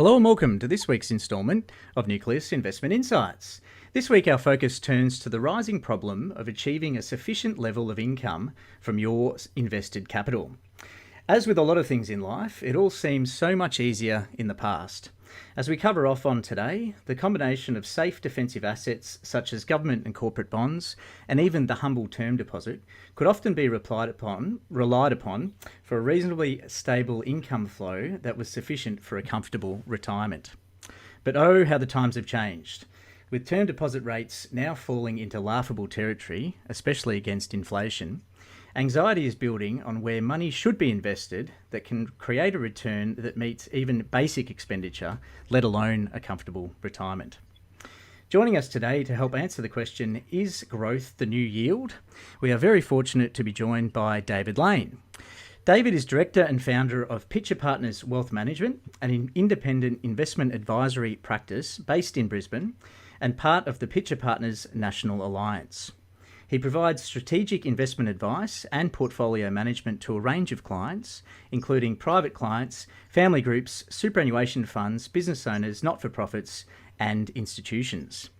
Hello and welcome to this week's instalment of Nucleus Investment Insights. This week our focus turns to the rising problem of achieving a sufficient level of income from your invested capital. As with a lot of things in life, it all seems so much easier in the past. As we cover off on today, the combination of safe defensive assets such as government and corporate bonds, and even the humble term deposit, could often be relied upon for a reasonably stable income flow that was sufficient for a comfortable retirement. But oh, how the times have changed. With term deposit rates now falling into laughable territory, especially against inflation, anxiety is building on where money should be invested that can create a return that meets even basic expenditure, let alone a comfortable retirement. Joining us today to help answer the question, is growth the new yield? We are very fortunate to be joined by David Lane. David is director and founder of Pitcher Partners Wealth Management, an independent investment advisory practice based in Brisbane and part of the Pitcher Partners National Alliance. He provides strategic investment advice and portfolio management to a range of clients, including private clients, family groups, superannuation funds, business owners, not-for-profits, and institutions.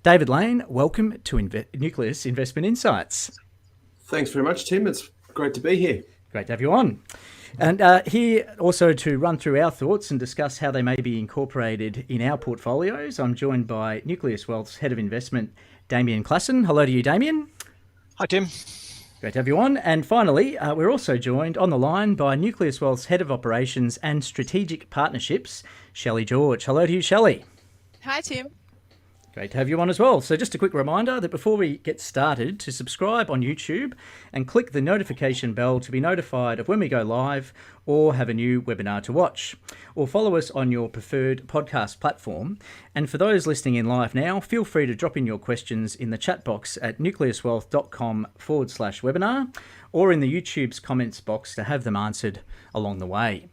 David Lane, welcome to Nucleus Investment Insights. Thanks very much, Tim. It's great to be here. Great to have you on. And here also to run through our thoughts and discuss how they may be incorporated in our portfolios, I'm joined by Nucleus Wealth's Head of Investment, Damien Klassen. Hello to you, Damien. Hi, Tim. Great to have you on. And finally, we're also joined on the line by Nucleus Wealth's Head of Operations and Strategic Partnerships, Shelley George. Hello to you, Shelley. Hi, Tim. Great to have you on as well. So just a quick reminder that before we get started, to subscribe on YouTube and click the notification bell to be notified of when we go live or have a new webinar to watch. Or follow us on your preferred podcast platform. And for those listening in live now, feel free to drop in your questions in the chat box at nucleuswealth.com/webinar or in the YouTube's comments box to have them answered along the way.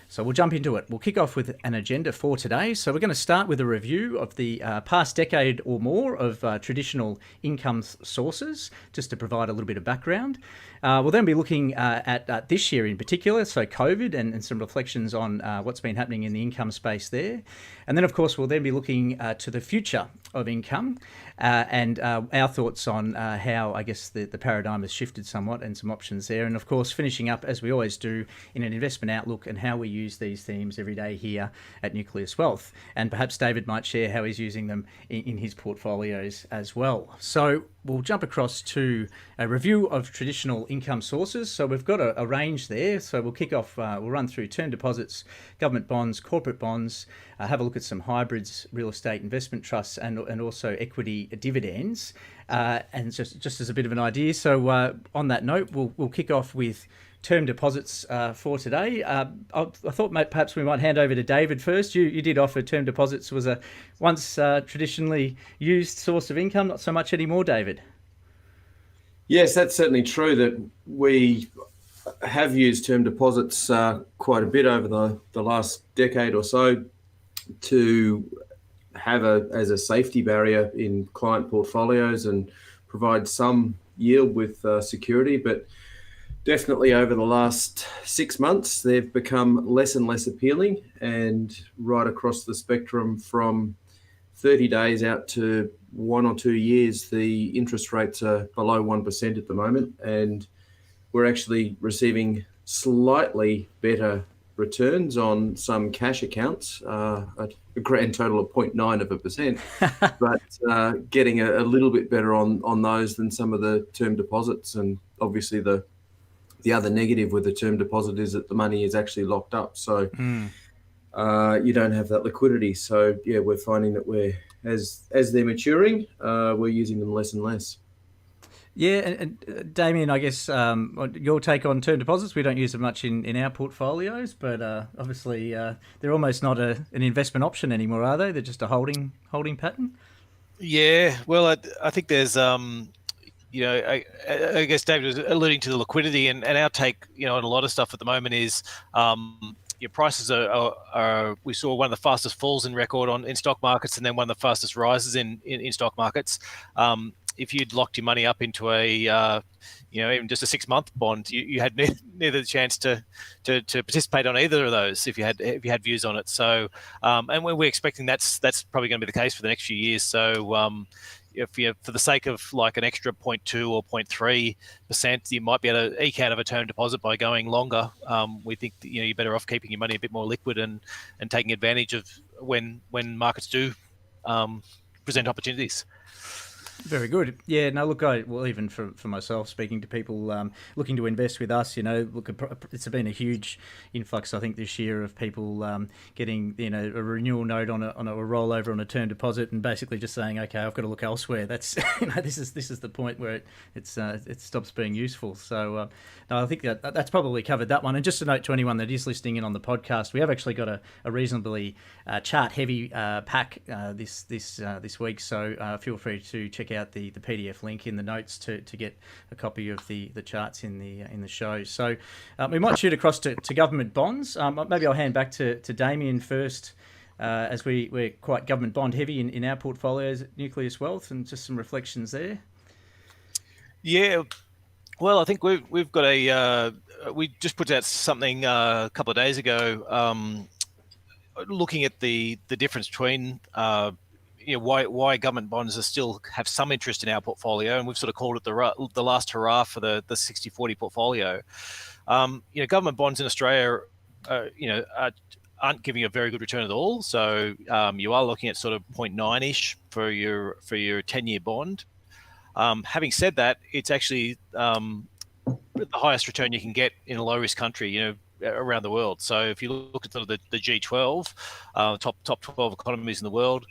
So we'll jump into it. We'll kick off with an agenda for today. So we're going to start with a review of the past decade or more of traditional income sources, just to provide a little bit of background. We'll then be looking at this year in particular, so COVID and some reflections on what's been happening in the income space there. And then, of course, we'll then be looking to the future of income and our thoughts on how, I guess, the paradigm has shifted somewhat and some options there. And, of course, finishing up, as we always do, in an investment outlook and how we use these themes every day here at Nucleus Wealth. And perhaps David might share how he's using them in his portfolios as well. So we'll jump across to a review of traditional income sources. So we've got a range there. So we'll kick off, we'll run through term deposits, government bonds, corporate bonds, have a look at some hybrids, real estate investment trusts, and also equity dividends. And just as a bit of an idea. So on that note, we'll kick off with term deposits for today. I thought perhaps we might hand over to David first. You did offer term deposits was a once traditionally used source of income, not so much anymore, David. Yes, that's certainly true that we have used term deposits quite a bit over the last decade or so to have as a safety barrier in client portfolios and provide some yield with security, but definitely over the last 6 months, they've become less and less appealing, and right across the spectrum from 30 days out to 1 or 2 years, the interest rates are below 1% at the moment, and we're actually receiving slightly better returns on some cash accounts, at a grand total of 0.9%, but getting a little bit better on those than some of the term deposits. And obviously the other negative with the term deposit is that the money is actually locked up. So you don't have that liquidity. So yeah, we're finding that as they're maturing, we're using them less and less. Yeah, and Damien, I guess your take on term deposits, we don't use them much in our portfolios, but obviously they're almost not an investment option anymore, are they? They're just a holding pattern? Yeah, well, I think there's, I guess David was alluding to the liquidity, and our take, on a lot of stuff at the moment is your prices are we saw one of the fastest falls in record in stock markets, and then one of the fastest rises in stock markets. if you'd locked your money up into a even just a 6-month bond, you had neither the chance to participate on either of those if you had views on it. So, and we're expecting that's probably going to be the case for the next few years. So, if you, for the sake of like an extra 0.2 or 0.3%, you might be able to eke out of a term deposit by going longer. We think that, you're better off keeping your money a bit more liquid and taking advantage of when markets do present opportunities. Very good. Yeah, no, look, even for myself, speaking to people looking to invest with us, look, it's been a huge influx, I think, this year of people getting, a renewal note on a rollover on a term deposit and basically just saying, okay, I've got to look elsewhere. That's, this is the point where it stops being useful. So, no, I think that's probably covered that one. And just a note to anyone that is listening in on the podcast, we have actually got a reasonably chart-heavy pack this week. So feel free to check out the PDF link in the notes to get a copy of the charts in the show. So we might shoot across to government bonds. Maybe I'll hand back to Damien first, as we're quite government bond heavy in our portfolios at Nucleus Wealth, and just some reflections there. Yeah, well, I think we've got we just put out something a couple of days ago, looking at the difference between why government bonds still have some interest in our portfolio, and we've sort of called it the last hurrah for the 60/40 portfolio. Government bonds in Australia, aren't giving a very good return at all. So you are looking at sort of 0.9-ish for your 10-year bond. Having said that, it's actually the highest return you can get in a low-risk country, around the world. So if you look at sort of the G12, top 12 economies in the world,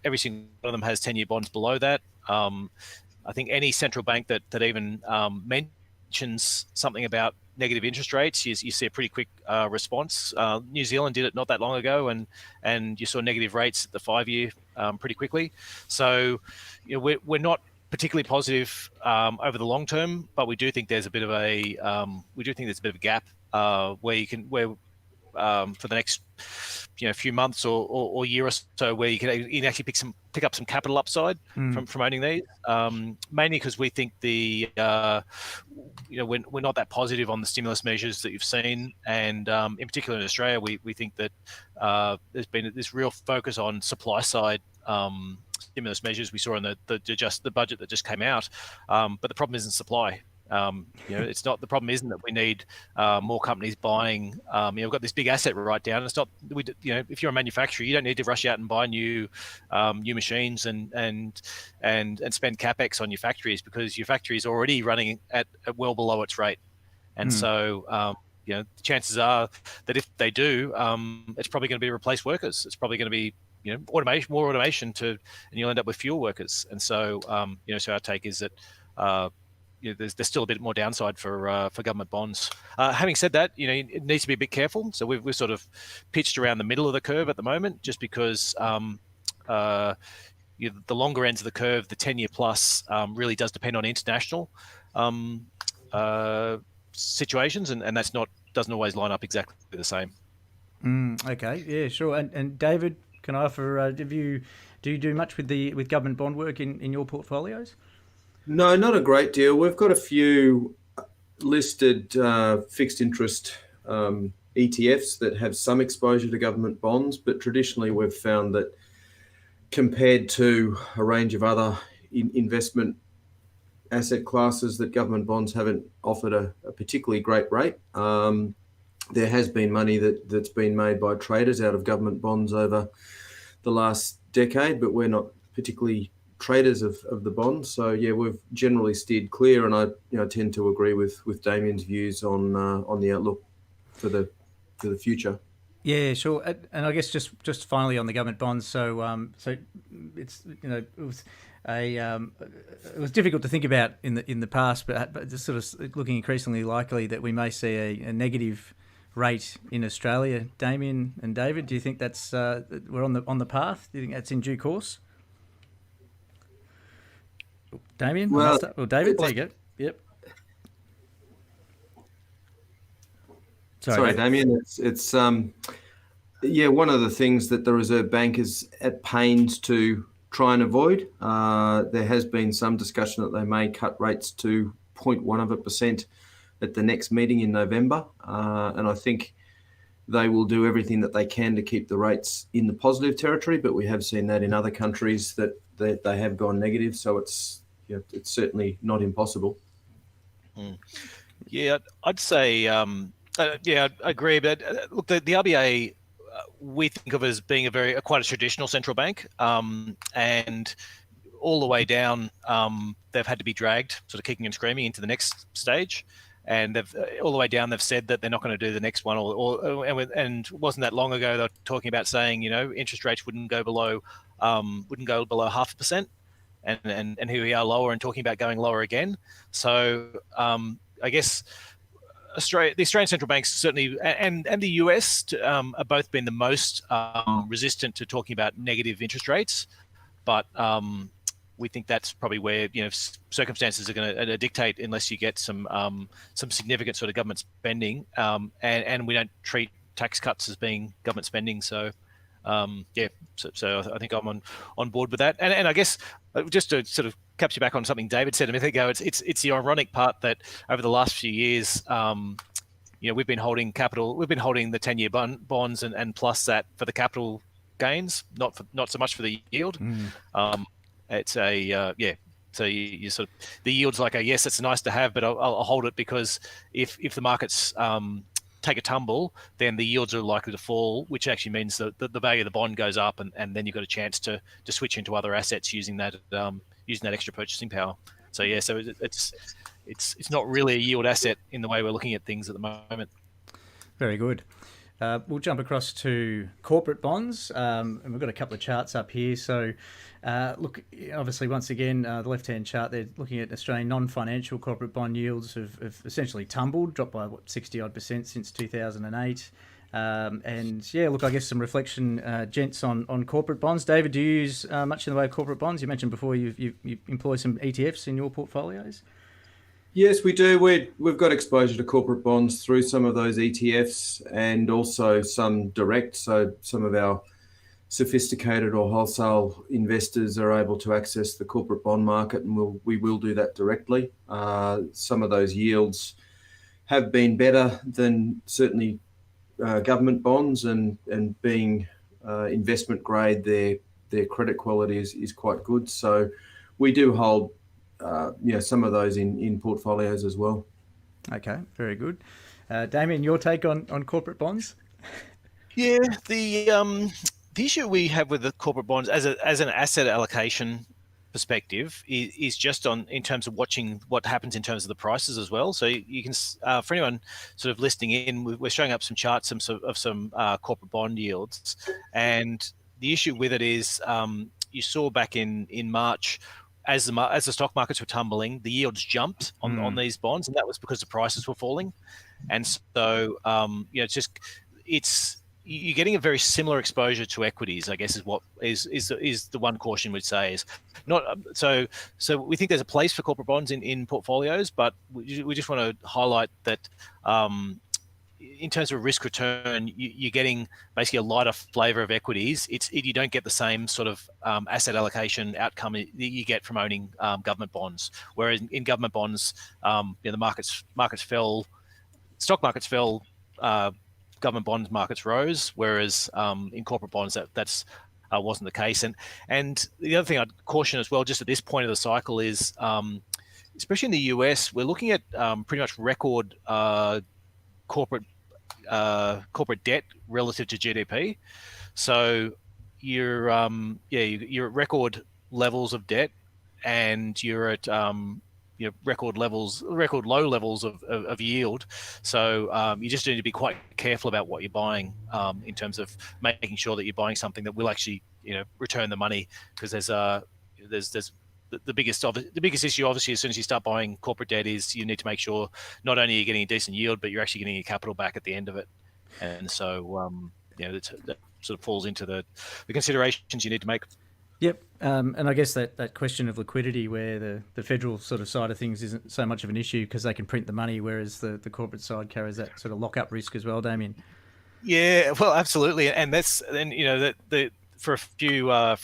every single one of them has 10-year bonds below that. I think any central bank that even mentions something about negative interest rates, you see a pretty quick response. New Zealand did it not that long ago, and you saw negative rates at the 5-year pretty quickly. So we're not particularly positive over the long term, but we do think there's a bit of a gap where for the next few months or year or so, where you can actually pick up some capital upside from owning these, mainly because we think we're not that positive on the stimulus measures that you've seen, and in particular in Australia, we think that there's been this real focus on supply side stimulus measures. We saw in the budget that just came out, but the problem isn't supply. It's not, the problem isn't that we need more companies buying. We've got this big asset write down. It's not, if you're a manufacturer, you don't need to rush out and buy new machines and spend capex on your factories, because your factory is already running at well below its rate. And so, chances are that if they do, it's probably going to be replace workers. It's probably going to be more automation and you'll end up with fewer workers. And so, so our take is that there's still a bit more downside for government bonds. Having said that, it needs to be a bit careful. So we've sort of pitched around the middle of the curve at the moment, just because the longer ends of the curve, the 10-year plus, really does depend on international situations, and that's doesn't always line up exactly the same. Okay, yeah, sure. And David, can I offer? Do you do much with government bond work in your portfolios? No, not a great deal. We've got a few listed fixed interest ETFs that have some exposure to government bonds, but traditionally we've found that compared to a range of other investment asset classes, that government bonds haven't offered a particularly great rate. There has been money that's been made by traders out of government bonds over the last decade, but we're not particularly traders of the bonds. So yeah, we've generally steered clear, and I tend to agree with Damien's views on the outlook for the future. Yeah, sure. And I guess just finally on the government bonds. So it's it was difficult to think about in the past, but it's sort of looking increasingly likely that we may see a negative rate in Australia. Damien and David, do you think that's we're on the path? Do you think that's in due course? Damien? Well, David, there you go. Yep. Sorry, Damien. It's one of the things that the Reserve Bank is at pains to try and avoid. There has been some discussion that they may cut rates to 0.1% at the next meeting in November. And I think they will do everything that they can to keep the rates in the positive territory, but we have seen that in other countries that they have gone negative. So it's certainly not impossible. Yeah, I'd say, I agree. But look, the RBA, we think of as being quite a traditional central bank, and all the way down, they've had to be dragged, sort of kicking and screaming, into the next stage. And they've all the way down, they've said that they're not going to do the next one, and wasn't that long ago they were talking about saying, interest rates wouldn't go below 0.5%, and here we are lower and talking about going lower again. So I guess the Australian central banks certainly, and the US are both been the most resistant to talking about negative interest rates, but we think that's probably where circumstances are going to dictate, unless you get some significant sort of government spending, and we don't treat tax cuts as being government spending. So so I think I'm on board with that. And I guess just to sort of capture back on something David said a minute ago, it's the ironic part that over the last few years, we've been holding capital, we've been holding the 10-year bonds and plus that for the capital gains, not so much for the yield. It's so you sort of, the yield's like, yes, it's nice to have, but I'll hold it, because if the markets take a tumble, then the yields are likely to fall, which actually means that the value of the bond goes up, and then you've got a chance to switch into other assets using that extra purchasing power. So it's not really a yield asset in the way we're looking at things at the moment. Very good. We'll jump across to corporate bonds, and we've got a couple of charts up here. So, look, obviously, once again, the left-hand chart, they're looking at Australian non-financial corporate bond yields have essentially tumbled, dropped by 60-odd% since 2008. And yeah, look, I guess some reflection, gents, on corporate bonds. David, do you use much in the way of corporate bonds? You mentioned before you employ some ETFs in your portfolios. Yes, we do. We've got exposure to corporate bonds through some of those ETFs, and also some direct. So some of our sophisticated or wholesale investors are able to access the corporate bond market, and we will do that directly. Some of those yields have been better than certainly government bonds, and being investment grade, their credit quality is quite good. So we do hold some of those in portfolios as well. Okay, very good. Damien, your take on corporate bonds? Yeah, the issue we have with the corporate bonds as an asset allocation perspective is just in terms of watching what happens in terms of the prices as well. So you can, for anyone sort of listening in, we're showing up some charts of some corporate bond yields, and the issue with it is you saw back in March, as the stock markets were tumbling, the yields jumped on these bonds, and that was because the prices were falling. And so, you're getting a very similar exposure to equities, I guess, is what is the one caution we'd say is not. So we think there's a place for corporate bonds in portfolios, but we just want to highlight that. In terms of risk return, you're getting basically a lighter flavour of equities. You don't get the same sort of asset allocation outcome that you get from owning government bonds. Whereas in government bonds, the markets fell, stock markets fell, government bond markets rose. Whereas in corporate bonds, that's wasn't the case. And the other thing I'd caution as well, just at this point of the cycle, is especially in the US, we're looking at pretty much record corporate debt relative to GDP. So you're at record levels of debt, and you're at record low levels of yield. So you just need to be quite careful about what you're buying in terms of making sure that you're buying something that will actually return the money, because there's the biggest issue, obviously, as soon as you start buying corporate debt, is you need to make sure not only are you getting a decent yield, but you're actually getting your capital back at the end of it. And so, that sort of falls into the considerations you need to make. Yep. And I guess that question of liquidity, where the federal sort of side of things isn't so much of an issue because they can print the money, whereas the corporate side carries that sort of lock-up risk as well, Damien. Yeah, well, absolutely. And for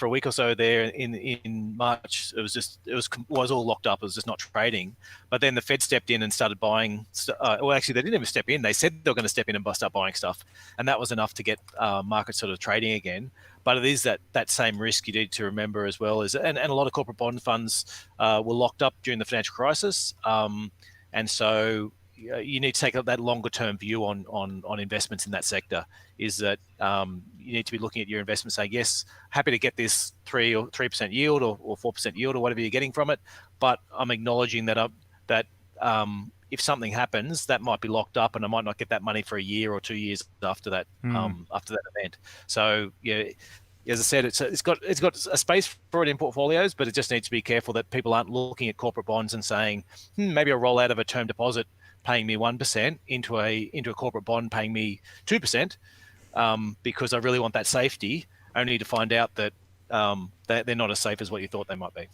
a week or so there in March, it was all locked up. It was just not trading. But then the Fed stepped in and started buying. Well, actually, they didn't even step in. They said they were going to step in and start buying stuff, and that was enough to get markets sort of trading again. But it is that same risk you need to remember as well. And a lot of corporate bond funds were locked up during the financial crisis, and so you need to take that longer term view on investments in that sector. Is that you need to be looking at your investment, saying, yes, happy to get this 3% yield or 4% yield or whatever you're getting from it, but I'm acknowledging that if something happens, that might be locked up, and I might not get that money for a year or 2 years after that event. So yeah. As I said, it's got a space for it in portfolios, but it just needs to be careful that people aren't looking at corporate bonds and saying, maybe I'll roll out of a term deposit paying me 1% into a corporate bond paying me 2%, because I really want that safety, only to find out that they're not as safe as what you thought they might be.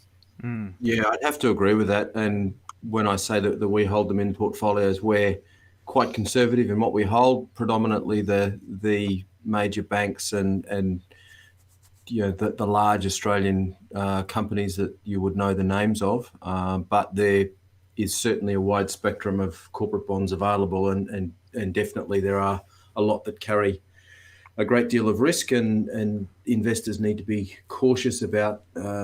Yeah, I'd have to agree with that. And when I say that we hold them in portfolios, we're quite conservative in what we hold, predominantly the major banks and the large Australian companies that you would know the names of, but there is certainly a wide spectrum of corporate bonds available, and definitely there are a lot that carry a great deal of risk, and investors need to be cautious about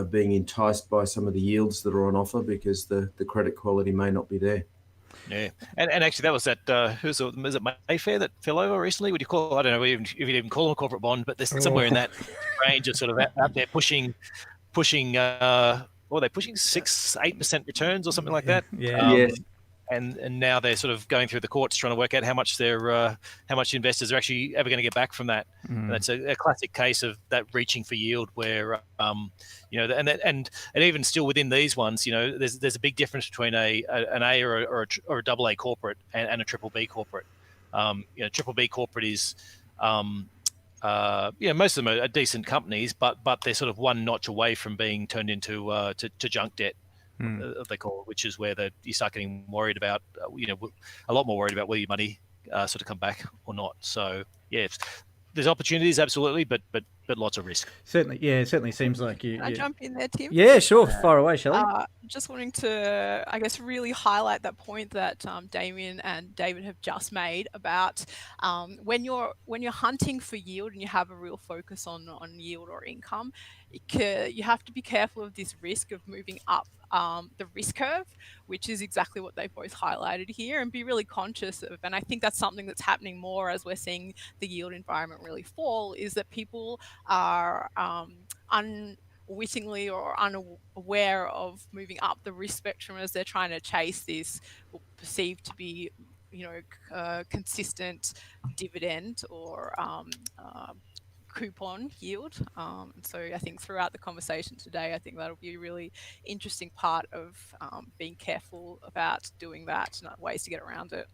being enticed by some of the yields that are on offer, because the credit quality may not be there. Yeah, and actually that was that. Was it Mayfair that fell over recently? Would you call? I don't know if you'd even call them a corporate bond, but there's somewhere in that range of sort of out there pushing. They're pushing 6-8% returns or something like that. Yeah. Yes. And now they're sort of going through the courts trying to work out how much investors are actually ever going to get back from that. And that's a classic case of that reaching for yield, where and even still within these ones, there's a big difference between an A or a double A corporate and a triple B corporate. Triple B corporate is most of them are decent companies, but they're sort of one notch away from being turned into to junk debt. They call it, which is where you start getting worried about, a lot more worried about whether your money sort of come back or not. So yeah, there's opportunities, absolutely, but lots of risk. Certainly, yeah, it certainly seems like you. Can I jump in there, Tim? Yeah, sure. Fire away, Shelley. Just wanting to, I guess, really highlight that point that Damien and David have just made about when you're hunting for yield and you have a real focus on yield or income, you have to be careful of this risk of moving up the risk curve, which is exactly what they both highlighted here, and be really conscious of. And I think that's something that's happening more as we're seeing the yield environment really fall, is that people are unwittingly or unaware of moving up the risk spectrum as they're trying to chase this perceived to be consistent dividend or coupon yield. So I think throughout the conversation today, I think that'll be a really interesting part of being careful about doing that and ways to get around it.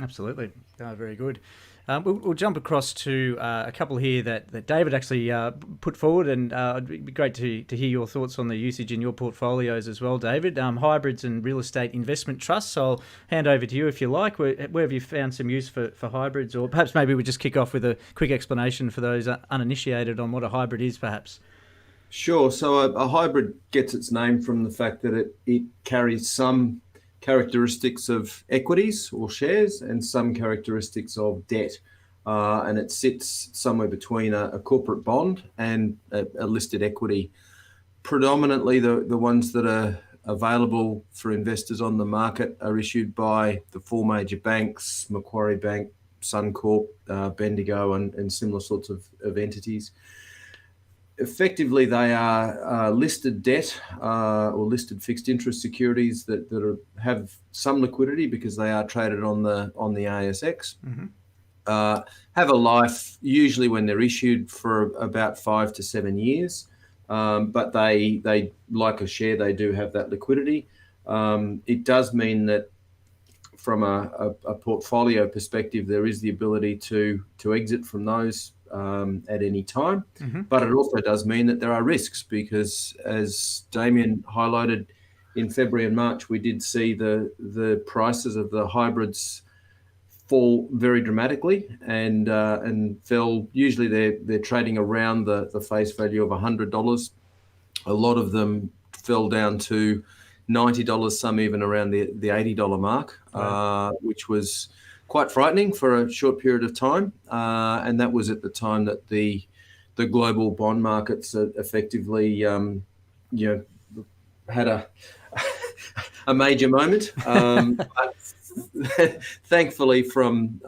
Absolutely. Very good. We'll jump across to a couple here that David actually put forward, and it'd be great to hear your thoughts on the usage in your portfolios as well, David. Hybrids and real estate investment trusts. So I'll hand over to you if you like. Where have you found some use for hybrids? Or perhaps maybe we just kick off with a quick explanation for those uninitiated on what a hybrid is, perhaps. Sure. So a hybrid gets its name from the fact that it carries some characteristics of equities or shares and some characteristics of debt, and it sits somewhere between a corporate bond and a listed equity. Predominantly the ones that are available for investors on the market are issued by the four major banks: Macquarie Bank, Suncorp, Bendigo, and similar sorts of entities. Effectively, they are listed debt or listed fixed interest securities that have some liquidity because they are traded on the ASX. Have a life usually when they're issued for about 5 to 7 years, but they like a share, they do have that liquidity. It does mean that from a portfolio perspective, there is the ability to exit from those at any time. But it also does mean that there are risks, because as Damien highlighted, in February and March, we did see the prices of the hybrids fall very dramatically and fell. Usually they're trading around the face value of $100. A lot of them fell down to $90, some even around the $80 mark, right. Which was quite frightening for a short period of time. And that was at the time that the global bond markets effectively, had a major moment. But thankfully, from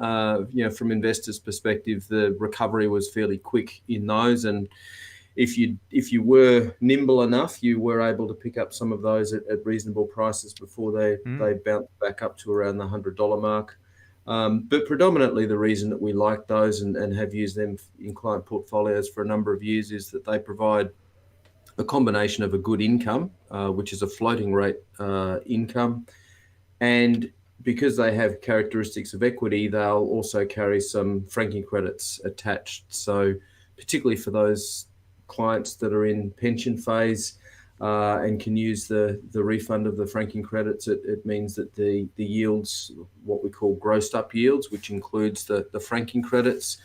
investors' perspective, the recovery was fairly quick in those, and if you were nimble enough, you were able to pick up some of those at reasonable prices before they bounced back up to around the $100 mark. But predominantly the reason that we like those and have used them in client portfolios for a number of years is that they provide a combination of a good income, which is a floating rate income, and because they have characteristics of equity, they'll also carry some franking credits attached. So particularly for those clients that are in pension phase and can use the refund of the franking credits, it means that the yields, what we call grossed up yields, which includes the franking credits,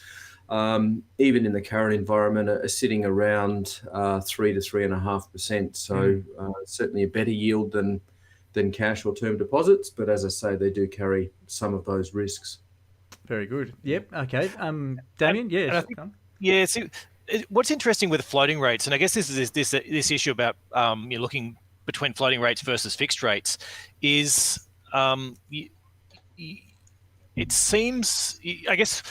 even in the current environment, are sitting around 3 to 3.5%. So certainly a better yield than cash or term deposits. But as I say, they do carry some of those risks. Very good. Yep. Okay. Damien, what's interesting with floating rates, and I guess this is this issue about you're looking between floating rates versus fixed rates, is it seems, I guess,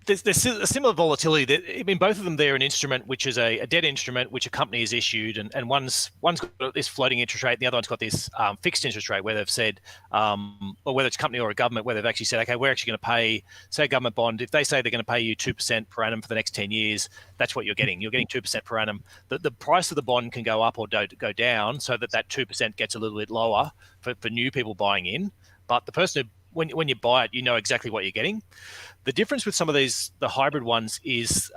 there's a similar volatility. That both of them, they're an instrument which is a debt instrument which a company has issued, and one's got this floating interest rate, and the other one's got this fixed interest rate where they've said, or whether it's a company or a government, where they've actually said, okay, we're actually going to pay, say, a government bond. If they say they're going to pay you 2% per annum for the next 10 years, that's what you're getting. You're getting 2% per annum. The price of the bond can go up or go down, so that 2% gets a little bit lower for new people buying in. But the person who, when you buy it, you know exactly what you're getting. The difference with some of these, the hybrid ones, is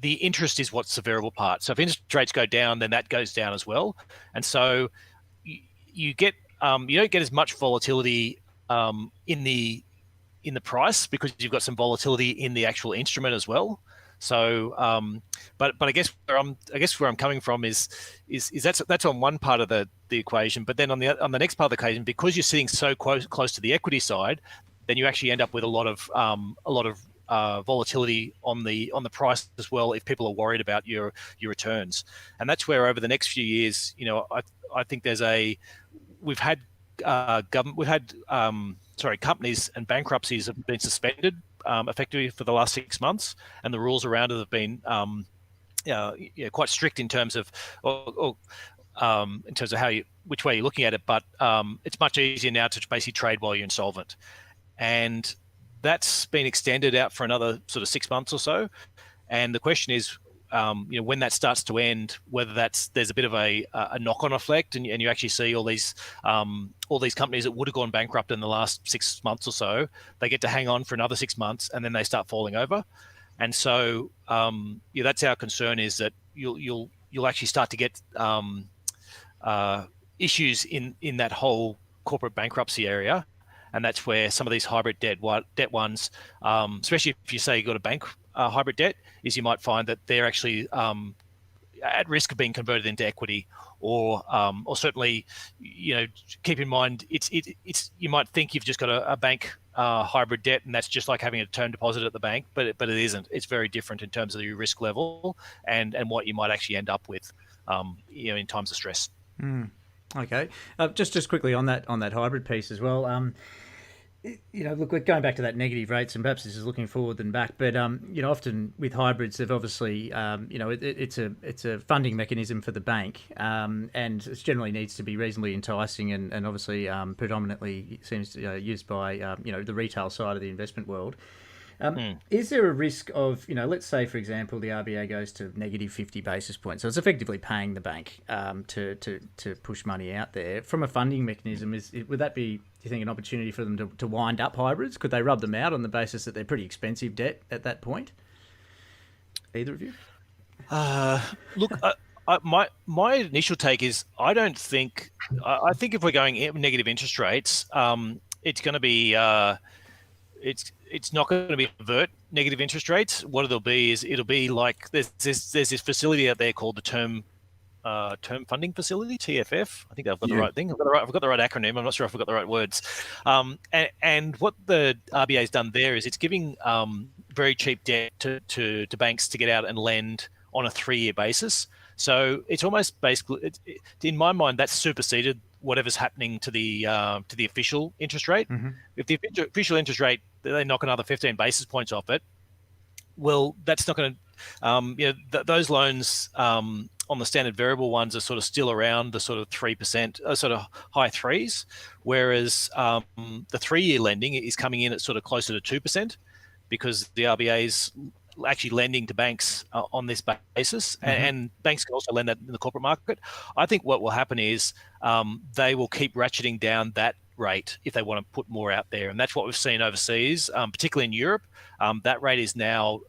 the interest is what's the variable part. So if interest rates go down, then that goes down as well. And so you get you don't get as much volatility in the price, because you've got some volatility in the actual instrument as well. So, but I guess where I'm coming from is that's on one part of the equation. But then on the next part of the equation, because you're sitting so close to the equity side, then you actually end up with a lot of volatility on the price as well, if people are worried about your returns. And that's where over the next few years, I think we've had companies and bankruptcies have been suspended effectively for the last 6 months, and the rules around it have been quite strict in terms of which way you're looking at it. But it's much easier now to basically trade while you're insolvent, and that's been extended out for another sort of 6 months or so. And the question is, when that starts to end, whether there's a bit of a knock-on effect, and you actually see all these companies that would have gone bankrupt in the last 6 months or so, they get to hang on for another 6 months, and then they start falling over. And so that's our concern, is that you'll actually start to get issues in that whole corporate bankruptcy area. And that's where some of these hybrid debt ones, especially if you say you've got a bank hybrid debt, is you might find that they're actually at risk of being converted into equity, or certainly, keep in mind, it's you might think you've just got a bank hybrid debt, and that's just like having a term deposit at the bank, but it isn't. It's very different in terms of your risk level and what you might actually end up with, in times of stress. Okay, just quickly on that hybrid piece as well. Look, we're going back to that negative rates, and perhaps this is looking forward than back, but often with hybrids, they've obviously it's a funding mechanism for the bank, and it generally needs to be reasonably enticing, and obviously predominantly seems used by the retail side of the investment world. Is there a risk of, let's say, for example, the RBA goes to negative 50 basis points, so it's effectively paying the bank to push money out there from a funding mechanism? Would that be, do you think, an opportunity for them to wind up hybrids? Could they rub them out on the basis that they're pretty expensive debt at that point? Either of you? Look, my initial take is I think if we're going negative interest rates, it's going to be it's not going to be avert negative interest rates. What it'll be is it'll be like there's this facility out there called the term funding facility, TFF. I think I've got the right thing. I've got the right acronym. I'm not sure if I've got the right words. And what the RBA's done there is it's giving very cheap debt to banks to get out and lend on a 3-year basis. So it's almost basically, in my mind, that's superseded whatever's happening to the official interest rate. Mm-hmm. If the official interest rate, they knock another 15 basis points off it, well, that's not going to, those loans on the standard variable ones are sort of still around the sort of 3%, sort of high threes, whereas the 3-year lending is coming in at sort of closer to 2% because the RBA's actually lending to banks on this basis, and banks can also lend that in the corporate market. I think what will happen is they will keep ratcheting down that rate if they want to put more out there, and that's what we've seen overseas, particularly in Europe. That rate is now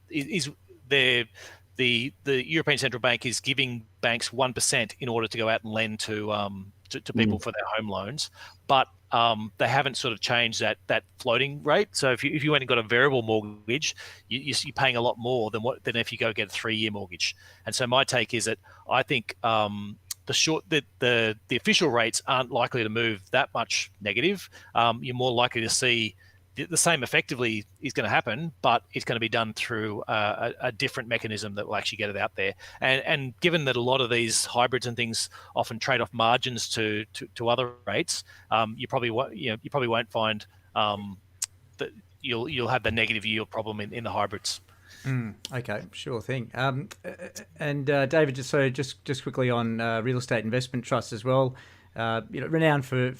the European Central Bank is giving banks 1% in order to go out and lend to people for their home loans, but they haven't sort of changed that floating rate. So if you went and got a variable mortgage, you're paying a lot more than if you go get a 3-year mortgage. And so my take is that I think the official rates aren't likely to move that much negative. You're more likely to see the same effectively is going to happen, but it's going to be done through a different mechanism that will actually get it out there. And given that a lot of these hybrids and things often trade off margins to other rates, you probably won't find that you'll have the negative yield problem in the hybrids. Okay, sure thing. And David, just quickly on real estate investment trusts as well. Renowned for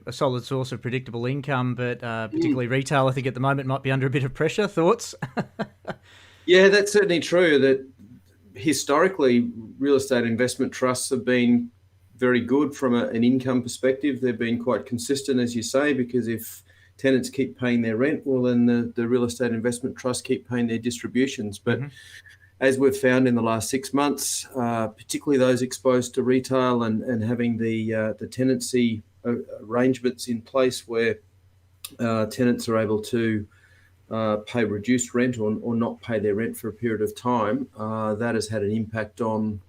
a solid source of predictable income, but particularly retail, I think at the moment might be under a bit of pressure. Thoughts? Yeah, that's certainly true. That historically, real estate investment trusts have been very good from an income perspective. They've been quite consistent, as you say, because if tenants keep paying their rent, well, then the real estate investment trusts keep paying their distributions. But as we've found in the last 6 months, particularly those exposed to retail and having the tenancy arrangements in place where tenants are able to pay reduced rent or not pay their rent for a period of time, that has had an impact on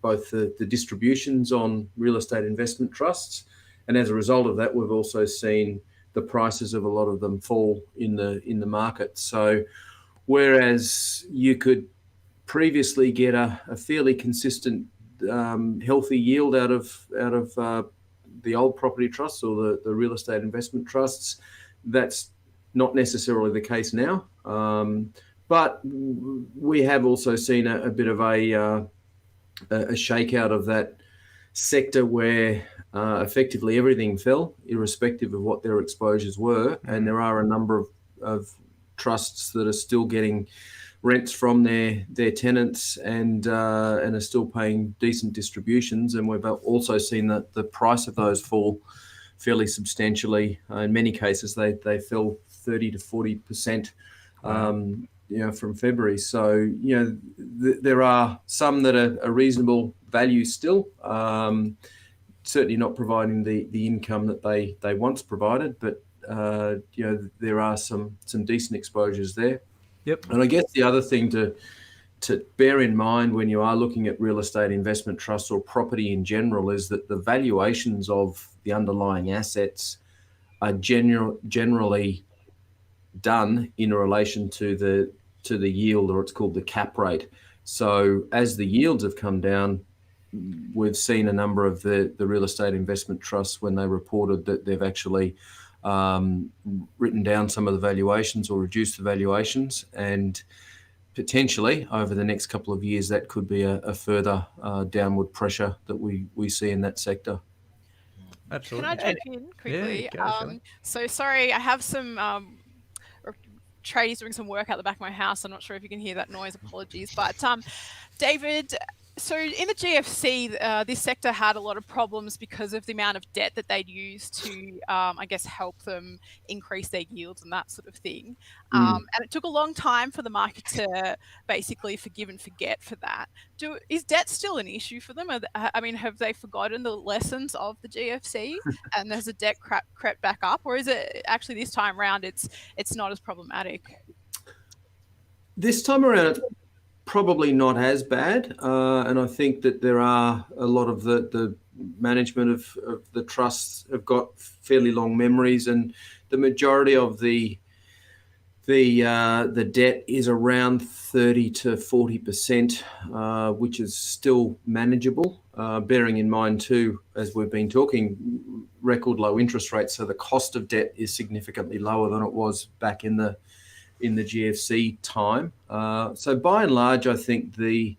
both the distributions on real estate investment trusts. And as a result of that, we've also seen the prices of a lot of them fall in the market. So whereas you could previously get a fairly consistent, healthy yield out of the old property trusts or the real estate investment trusts, that's not necessarily the case now. But we have also seen a bit of a shakeout of that sector where effectively everything fell, irrespective of what their exposures were. And there are a number of trusts that are still getting rents from their tenants and are still paying decent distributions. And we've also seen that the price of those fall fairly substantially. In many cases, they fell 30 to 40%, from February. So, there are some that are reasonable value still, certainly not providing the income that they once provided, but there are some decent exposures there. Yep. And I guess the other thing to bear in mind when you are looking at real estate investment trusts or property in general is that the valuations of the underlying assets are generally done in relation to the yield, or it's called the cap rate. So as the yields have come down, we've seen a number of the real estate investment trusts when they reported that they've actually written down some of the valuations or reduced the valuations, and potentially over the next couple of years that could be a further downward pressure that we see in that sector. Absolutely. Can I jump in quickly? Yeah, go, So sorry, I have some tradies doing some work out the back of my house. I'm not sure if you can hear that noise. Apologies. But David, So in the GFC, this sector had a lot of problems because of the amount of debt that they'd use to, I guess, help them increase their yields and that sort of thing. And it took a long time for the market to basically forgive and forget for that. Is debt still an issue for them? I mean, have they forgotten the lessons of the GFC and has the debt crept back up, or is it actually this time around it's not as problematic? This time around, it's probably not as bad, and I think that there are a lot of the management of the trusts have got fairly long memories, and the majority of the debt is around 30 to 40%, which is still manageable. Bearing in mind too, as we've been talking, record low interest rates, so the cost of debt is significantly lower than it was back in the GFC time. So by and large, I think the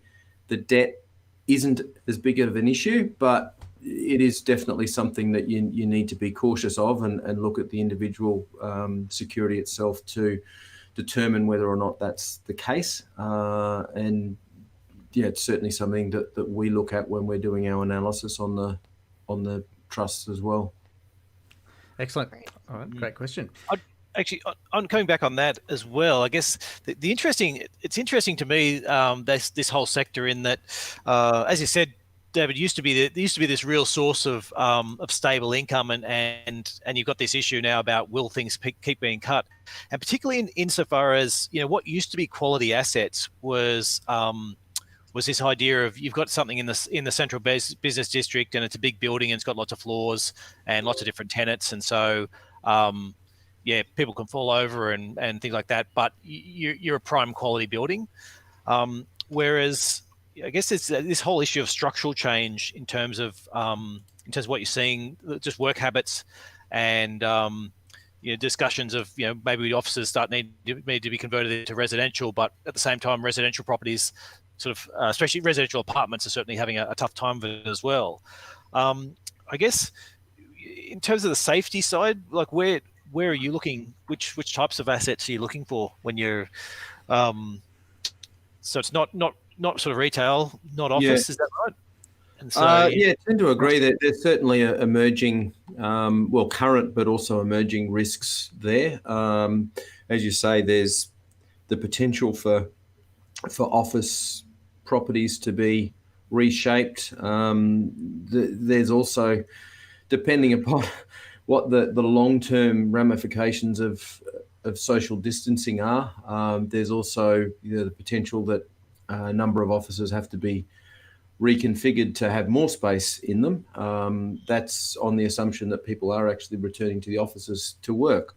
debt isn't as big of an issue, but it is definitely something that you need to be cautious of and look at the individual security itself to determine whether or not that's the case. And yeah, it's certainly something that we look at when we're doing our analysis on the trusts as well. Excellent. All right, great question. Actually, on coming back on that as well, I guess it's interesting to me, this whole sector, in that, as you said, David, there used to be this real source of stable income, and you've got this issue now about will things keep being cut, and particularly insofar as, you know, what used to be quality assets was this idea of you've got something in the central business district, and it's a big building and it's got lots of floors and lots of different tenants, and so yeah, people can fall over and things like that, but you're a prime quality building. Whereas I guess it's this whole issue of structural change in terms of what you're seeing, just work habits, and discussions of, maybe offices need to be converted into residential, but at the same time, residential properties, sort of, especially residential apartments, are certainly having a tough time with it as well. I guess in terms of the safety side, like where are you looking? Which types of assets are you looking for when you're? So it's not sort of retail, not office. Yeah. Is that right? And so yeah, I tend to agree that there's certainly emerging, current but also emerging risks there. As you say, there's the potential for office properties to be reshaped. There's also, depending upon what the long-term ramifications of social distancing are, there's also the potential that a number of offices have to be reconfigured to have more space in them. That's on the assumption that people are actually returning to the offices to work.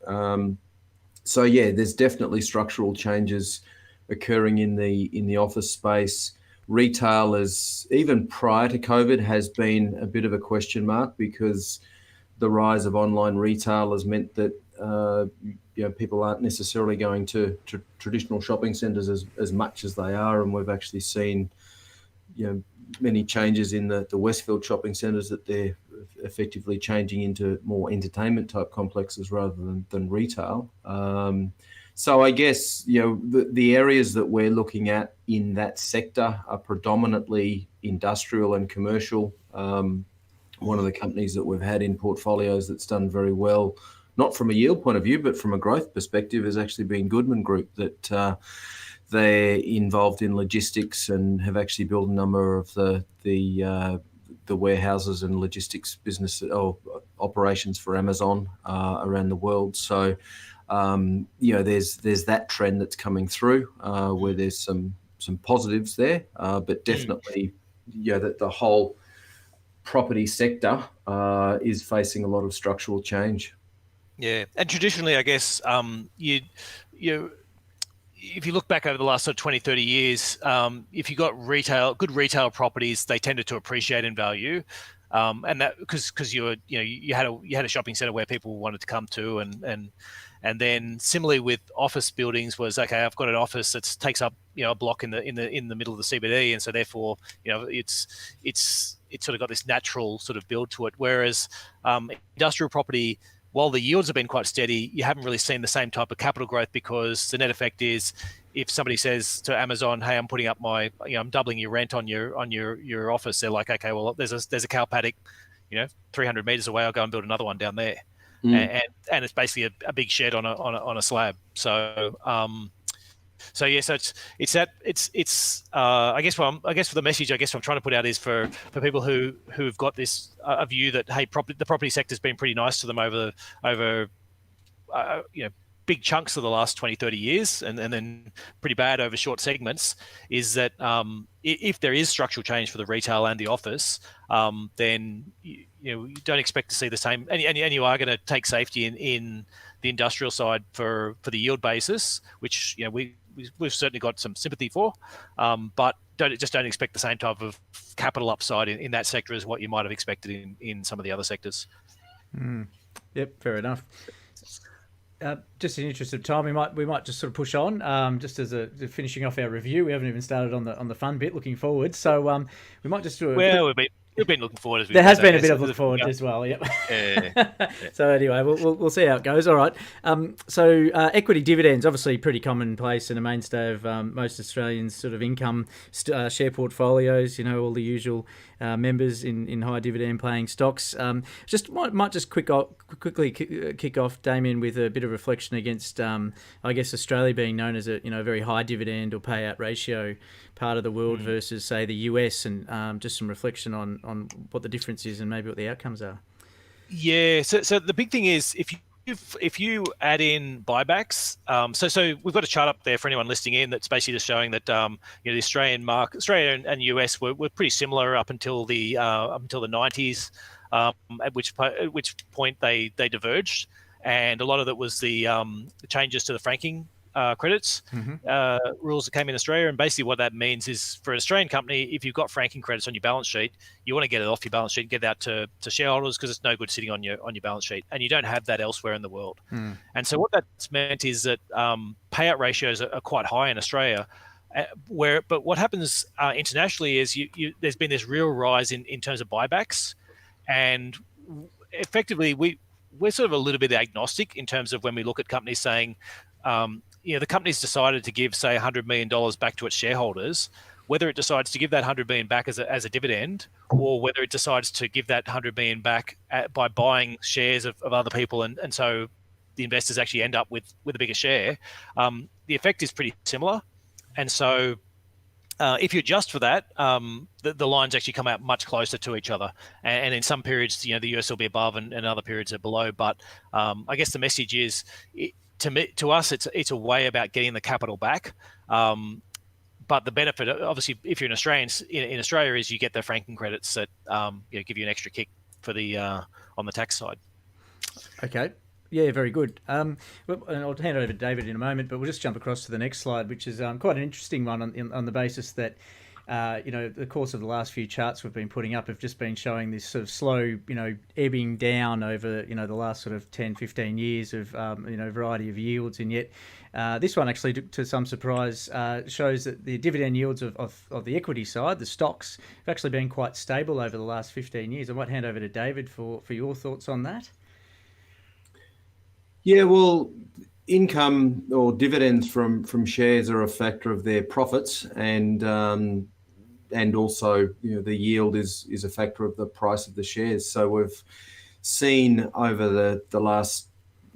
So yeah, there's definitely structural changes occurring in the office space. Retail, is even prior to COVID, has been a bit of a question mark, because the rise of online retail has meant that people aren't necessarily going to traditional shopping centres as much as they are, and we've actually seen many changes in the Westfield shopping centres, that they're effectively changing into more entertainment type complexes rather than retail. So I guess the areas that we're looking at in that sector are predominantly industrial and commercial. One of the companies that we've had in portfolios that's done very well, not from a yield point of view, but from a growth perspective, has actually been Goodman Group, that they're involved in logistics and have actually built a number of the warehouses and logistics business operations for Amazon around the world. So there's that trend that's coming through, where there's some positives there, but definitely the whole property sector is facing a lot of structural change. Yeah, and traditionally, I guess, if you look back over the last sort of 20, 30 years, if you got good retail properties, they tended to appreciate in value. And that because you had a shopping centre where people wanted to come to, and then similarly with office buildings was, okay, I've got an office that takes up a block in the middle of the CBD, and so therefore it's sort of got this natural sort of build to it. Whereas industrial property while the yields have been quite steady, you haven't really seen the same type of capital growth, because the net effect is, if somebody says to Amazon, "Hey, I'm putting up my, I'm doubling your rent on your office," they're like, "Okay, well, there's a cow paddock, 300 meters away. I'll go and build another one down there," and it's basically a big shed on a slab. So yeah, so it's I guess for the message, I'm trying to put out is for people who've got this a view that, hey, the property sector's been pretty nice to them over big chunks of the last 20, 30 years, and then pretty bad over short segments, is that if there is structural change for the retail and the office, then you don't expect to see the same, and you are going to take safety in the industrial side for the yield basis, which we've certainly got some sympathy for, but don't expect the same type of capital upside in that sector as what you might have expected in some of the other sectors. Yep, fair enough. Just in the interest of time, we might just sort of push on. Just as finishing off our review, we haven't even started on the fun bit, looking forward. So we might just do we've been looking forward. There has been a bit of look forward as well. Yep. Yeah. So anyway, we'll see how it goes. All right. So equity dividends, obviously pretty commonplace and a mainstay of most Australians' sort of income share portfolios. All the usual members in high dividend paying stocks. Might just quickly kick off, Damien, with a bit of reflection against I guess Australia being known as a very high dividend or payout ratio part of the world versus, say, the US, and just some reflection on what the difference is and maybe what the outcomes are. Yeah, so the big thing is if you add in buybacks, so we've got a chart up there for anyone listening in that's basically just showing that the Australian market, Australia and US were pretty similar up until the 90s, at which point they diverged, and a lot of it was the changes to the franking credits rules that came in Australia. And basically what that means is, for an Australian company, if you've got franking credits on your balance sheet, you want to get it off your balance sheet and get it out to shareholders, because it's no good sitting on your balance sheet, and you don't have that elsewhere in the world. And so what that's meant is that payout ratios are quite high in Australia, but what happens internationally is there's been this real rise in terms of buybacks, and effectively we're sort of a little bit agnostic in terms of when we look at companies saying, the company's decided to give, say, $100 million back to its shareholders, whether it decides to give that $100 million back as a dividend, or whether it decides to give that $100 million back by buying shares of other people, and so the investors actually end up with a bigger share, the effect is pretty similar. And so if you adjust for that, the lines actually come out much closer to each other. And in some periods, the US will be above, and other periods are below. But I guess the message is, to us, it's a way about getting the capital back. But the benefit, obviously, if you're an Australian in Australia, is you get the franking credits that give you an extra kick for the on the tax side. Okay. Yeah, very good. And I'll hand it over to David in a moment, but we'll just jump across to the next slide, which is quite an interesting one on the basis that the course of the last few charts we've been putting up have just been showing this sort of slow, ebbing down over, the last sort of 10, 15 years of, variety of yields. And yet this one actually, to some surprise, shows that the dividend yields of the equity side, the stocks, have actually been quite stable over the last 15 years. I might hand over to David for your thoughts on that. Yeah, well, income or dividends from shares are a factor of their profits, and also the yield is a factor of the price of the shares. So we've seen over the last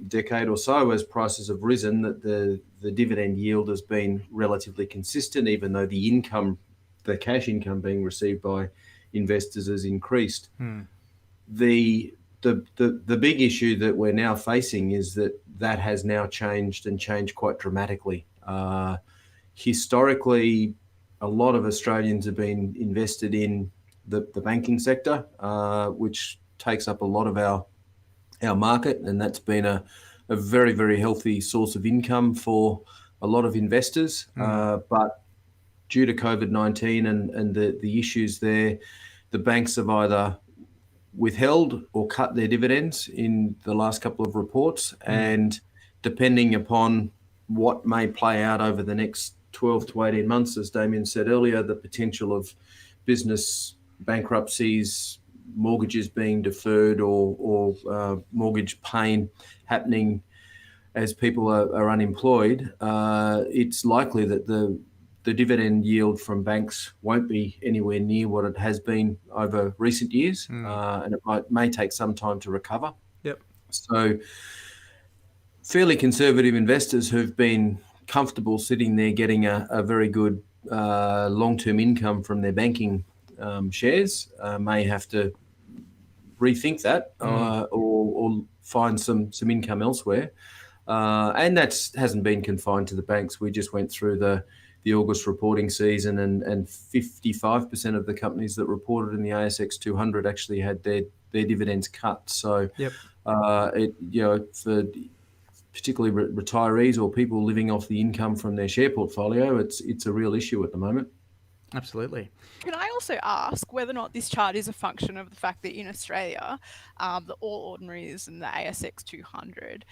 decade or so, as prices have risen, that the dividend yield has been relatively consistent, even though the cash income being received by investors has increased. The big issue that we're now facing is that has now changed quite dramatically. Historically, a lot of Australians have been invested in the banking sector, which takes up a lot of our market, and that's been a very, very healthy source of income for a lot of investors. But due to COVID-19 and the issues there, the banks have either withheld or cut their dividends in the last couple of reports, and depending upon what may play out over the next 12 to 18 months, as Damien said earlier, the potential of business bankruptcies, mortgages being deferred or mortgage pain happening as people are unemployed, it's likely that the dividend yield from banks won't be anywhere near what it has been over recent years, and it may take some time to recover. Yep. So fairly conservative investors who've been comfortable sitting there getting a very good long-term income from their banking shares may have to rethink that or find some income elsewhere. And that hasn't been confined to the banks. We just went through the August reporting season, and 55% of the companies that reported in the ASX 200 actually had their dividends cut. So, for particularly retirees or people living off the income from their share portfolio, it's a real issue at the moment. Absolutely. Can I also ask whether or not this chart is a function of the fact that in Australia, the All Ordinaries and the ASX 200,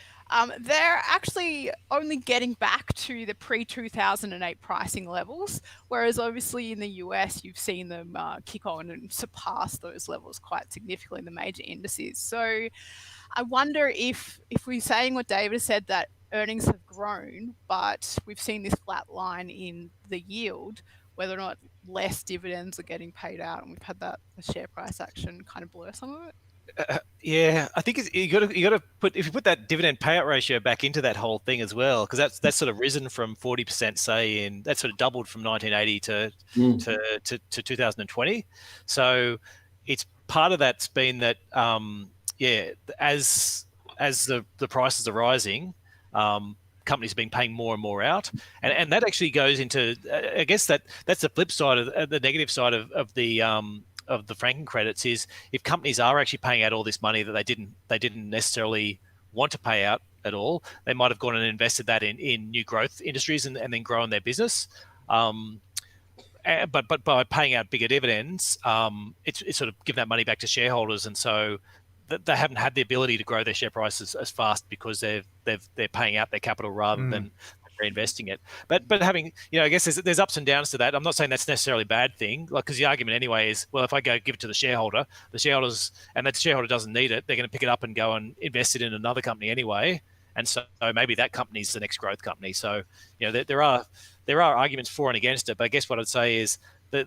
they're actually only getting back to the pre-2008 pricing levels, whereas obviously in the US, you've seen them kick on and surpass those levels quite significantly in the major indices. So I wonder if we're saying what David said, that earnings have grown, but we've seen this flat line in the yield, whether or not less dividends are getting paid out, and we've had the share price action kind of blur some of it. Yeah, I think you got to put, if you put that dividend payout ratio back into that whole thing as well, because that's sort of risen from 40%, say, in that sort of doubled from 1980 to 2020. So it's part of that's been that as the prices are rising, companies have been paying more and more out, and that actually goes into, I guess that's the flip side of the negative side of the franking credits, is if companies are actually paying out all this money that they didn't necessarily want to pay out at all, they might have gone and invested that in new growth industries and then grown their business. But by paying out bigger dividends, it's sort of giving that money back to shareholders, and so they haven't had the ability to grow their share prices as fast because they're paying out their capital rather than reinvesting it. But having, I guess there's ups and downs to that. I'm not saying that's necessarily a bad thing, because the argument anyway is, well, if I go give it to the shareholder, and that shareholder doesn't need it, they're going to pick it up and go and invest it in another company anyway, and so maybe that company's the next growth company. So there are arguments for and against it, but I guess what I'd say is that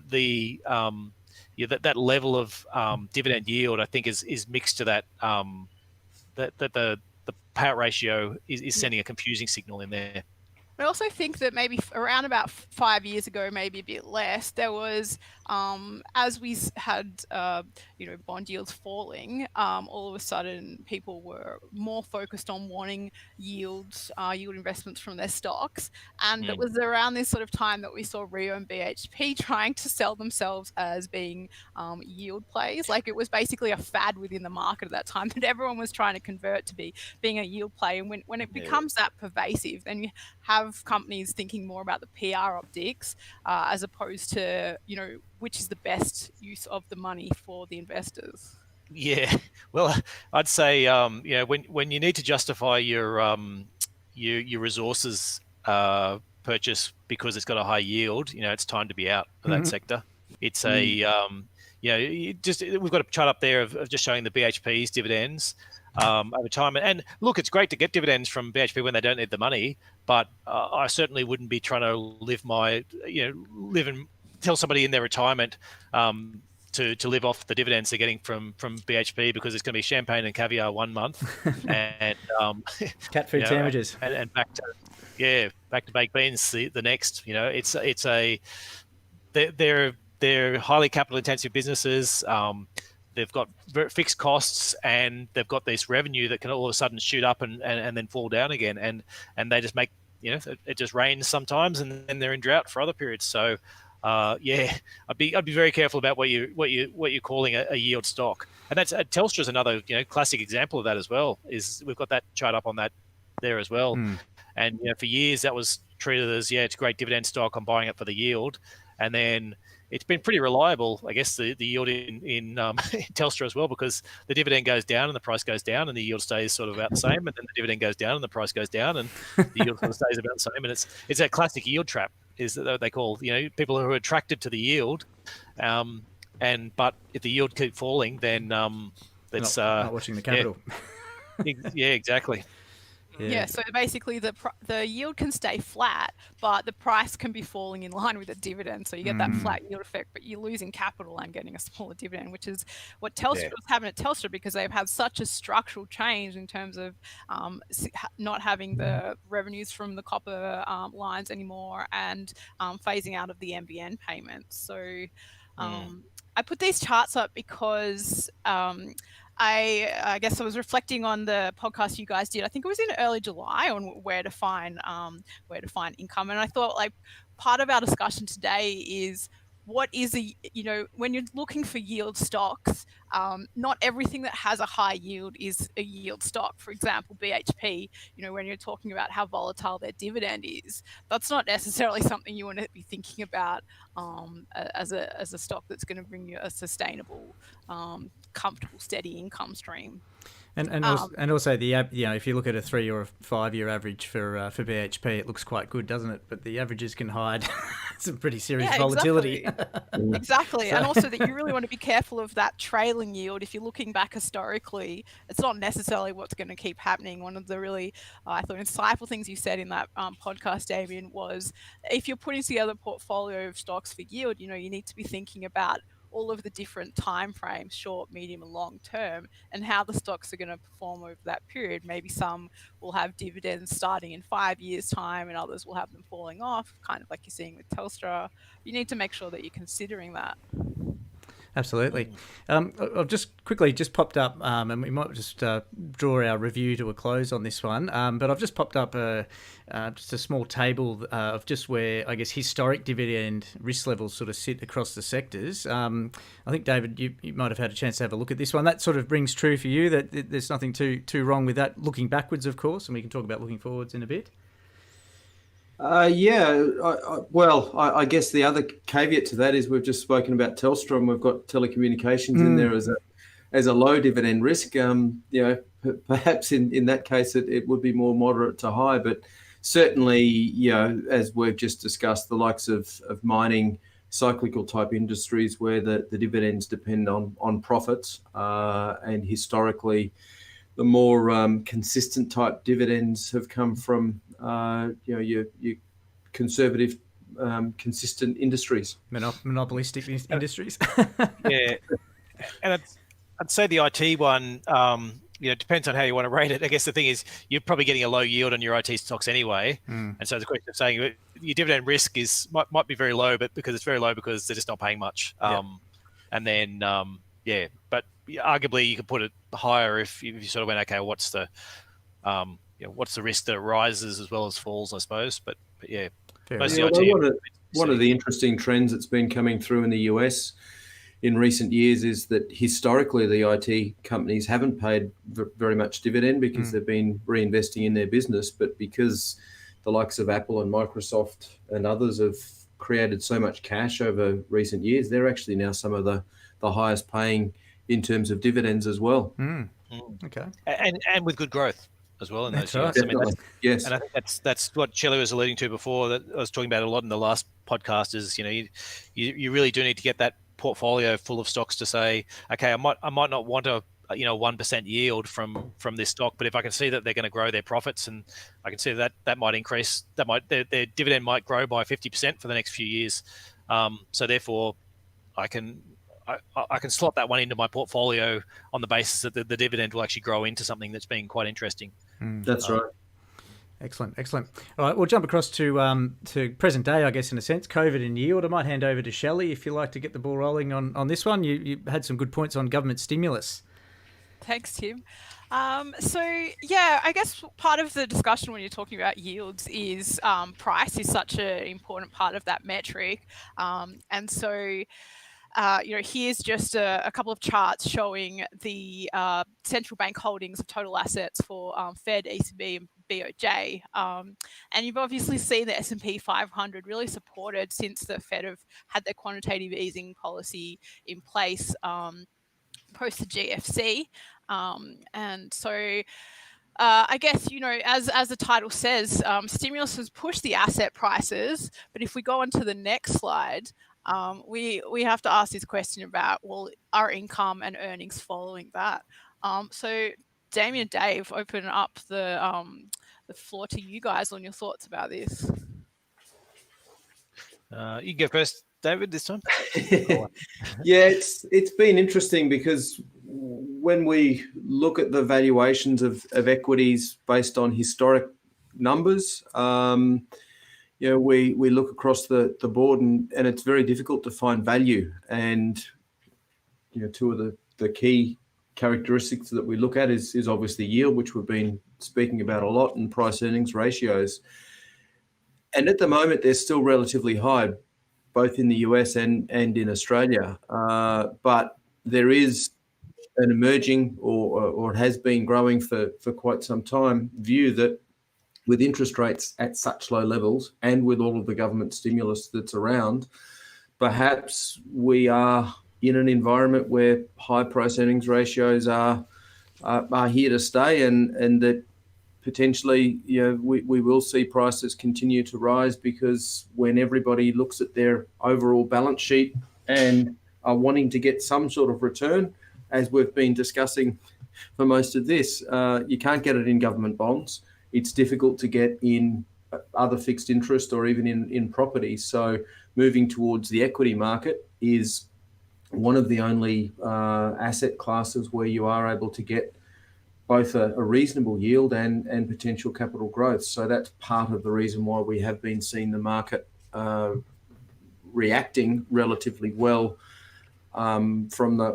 that level of dividend yield, I think, is mixed to that that the payout ratio is sending a confusing signal in there. I also think that maybe around about 5 years ago, maybe a bit less, there was, as we had, bond yields falling, all of a sudden people were more focused on wanting yield investments from their stocks. And it was around this sort of time that we saw Rio and BHP trying to sell themselves as being yield plays. Like, it was basically a fad within the market at that time that everyone was trying to convert to being a yield play. And when it becomes that pervasive, then you have companies thinking more about the PR optics as opposed to, which is the best use of the money for the investors. Yeah, well, I'd say when you need to justify your resources purchase because it's got a high yield, it's time to be out of that sector. It's we've got a chart up there of just showing the BHP's dividends over time. And look, it's great to get dividends from BHP when they don't need the money, but I certainly wouldn't be trying to live and tell somebody in their retirement to live off the dividends they're getting from BHP, because it's going to be champagne and caviar one month and cat food sandwiches and back to baked beans the next. They're highly capital intensive businesses. They've got fixed costs, and they've got this revenue that can all of a sudden shoot up and then fall down again. And they just make, it just rains sometimes, and then they're in drought for other periods. So, I'd be very careful about what you're calling a yield stock. And that's Telstra is another classic example of that as well. Is we've got that chart up on that there as well. And for years that was treated as it's a great dividend stock. I'm buying it for the yield, and then it's been pretty reliable, I guess, the yield in Telstra as well, because the dividend goes down and the price goes down, and the yield stays sort of about the same, and then the dividend goes down and the price goes down, and the yield sort of stays about the same. And it's that classic yield trap, is that they call people who are attracted to the yield. but if the yield keep falling, then it's not watching the capital. Yeah, exactly. Yeah, so basically the yield can stay flat, but the price can be falling in line with the dividend. So you get that flat yield effect, but you're losing capital and getting a smaller dividend, which is what Telstra was having at Telstra, because they've had such a structural change in terms of not having the revenues from the copper lines anymore, and phasing out of the NBN payments. So I put these charts up because I guess I was reflecting on the podcast you guys did. I think it was in early July, on where to find income, and I thought, like, part of our discussion today is what is when you're looking for yield stocks, not everything that has a high yield is a yield stock. For example, BHP, when you're talking about how volatile their dividend is, that's not necessarily something you want to be thinking about as a stock that's going to bring you a sustainable, comfortable, steady income stream. And also the if you look at a 3 or a 5 year average for BHP, it looks quite good, doesn't it? But the averages can hide some pretty serious volatility. Exactly. And also that you really want to be careful of that trailing yield. If you're looking back historically, it's not necessarily what's going to keep happening. One of the really, I thought, insightful things you said in that podcast, Damien, was if you're putting together a portfolio of stocks for yield, you need to be thinking about all of the different time frames, short, medium, and long term, and how the stocks are going to perform over that period. Maybe some will have dividends starting in 5 years' time, and others will have them falling off, kind of like you're seeing with Telstra. You need to make sure that you're considering that. Absolutely. I've just quickly popped up, and we might just draw our review to a close on this one. But I've just popped up just a small table of just where, I guess, historic dividend risk levels sort of sit across the sectors. I think, David, you might have had a chance to have a look at this one. That sort of rings true for you, that there's nothing too wrong with that, looking backwards, of course, and we can talk about looking forwards in a bit. I guess the other caveat to that is we've just spoken about Telstra, and we've got telecommunications in there as a low dividend risk. Perhaps in that case it would be more moderate to high, but certainly, as we've just discussed, the likes of mining, cyclical type industries where the dividends depend on profits, and historically the more consistent type dividends have come from your conservative, consistent industries, monopolistic industries. Yeah, and I'd say the IT one, it depends on how you want to rate it. I guess the thing is you're probably getting a low yield on your IT stocks anyway, and so the question of saying your dividend risk might be very low, but because it's very low because they're just not paying much. And then but arguably you could put it higher if you sort of went, okay, what's the risk that it rises as well as falls, I suppose. But yeah, one of the interesting trends that's been coming through in the US in recent years is that historically the IT companies haven't paid very much dividend because they've been reinvesting in their business, but because the likes of Apple and Microsoft and others have created so much cash over recent years, they're actually now some of the highest paying in terms of dividends as well. Okay. And with good growth as well in those That's years. right. I mean, Yes. And I think that's what Shelley was alluding to before, that I was talking about a lot in the last podcast, is you really do need to get that portfolio full of stocks to say, okay, I might not want a 1% yield from this stock, but if I can see that they're going to grow their profits, and I can see that might increase, their dividend might grow by 50% for the next few years. So therefore I can slot that one into my portfolio on the basis that the dividend will actually grow into something that's been quite interesting. That's right. Excellent. All right, we'll jump across to present day, I guess, in a sense, COVID and yield. I might hand over to Shelley if you like to get the ball rolling on this one. You had some good points on government stimulus. Thanks, Tim. I guess part of the discussion when you're talking about yields is price is such an important part of that metric. Here's just a couple of charts showing the central bank holdings of total assets for Fed, ECB, and BOJ. And you've obviously seen the S&P 500 really supported since the Fed have had their quantitative easing policy in place post the GFC. I guess, as the title says, stimulus has pushed the asset prices. But if we go on to the next slide, we have to ask this question about, well, our income and earnings following that. So Damien and Dave, open up the floor to you guys on your thoughts about this. You can go first, David, this time. Yeah, it's been interesting because when we look at the valuations of equities based on historic numbers, we look across the board and it's very difficult to find value. And two of the key characteristics that we look at is obviously yield, which we've been speaking about a lot, and price earnings ratios. And at the moment, they're still relatively high, both in the US and in Australia. But there is an emerging, or it has been growing for quite some time, view that with interest rates at such low levels and with all of the government stimulus that's around, perhaps we are in an environment where high price earnings ratios are here to stay, and that potentially, we will see prices continue to rise, because when everybody looks at their overall balance sheet and are wanting to get some sort of return, as we've been discussing for most of this, you can't get it in government bonds. It's difficult to get in other fixed interest or even in property. So moving towards the equity market is one of the only asset classes where you are able to get both a reasonable yield and potential capital growth. So that's part of the reason why we have been seeing the market reacting relatively well from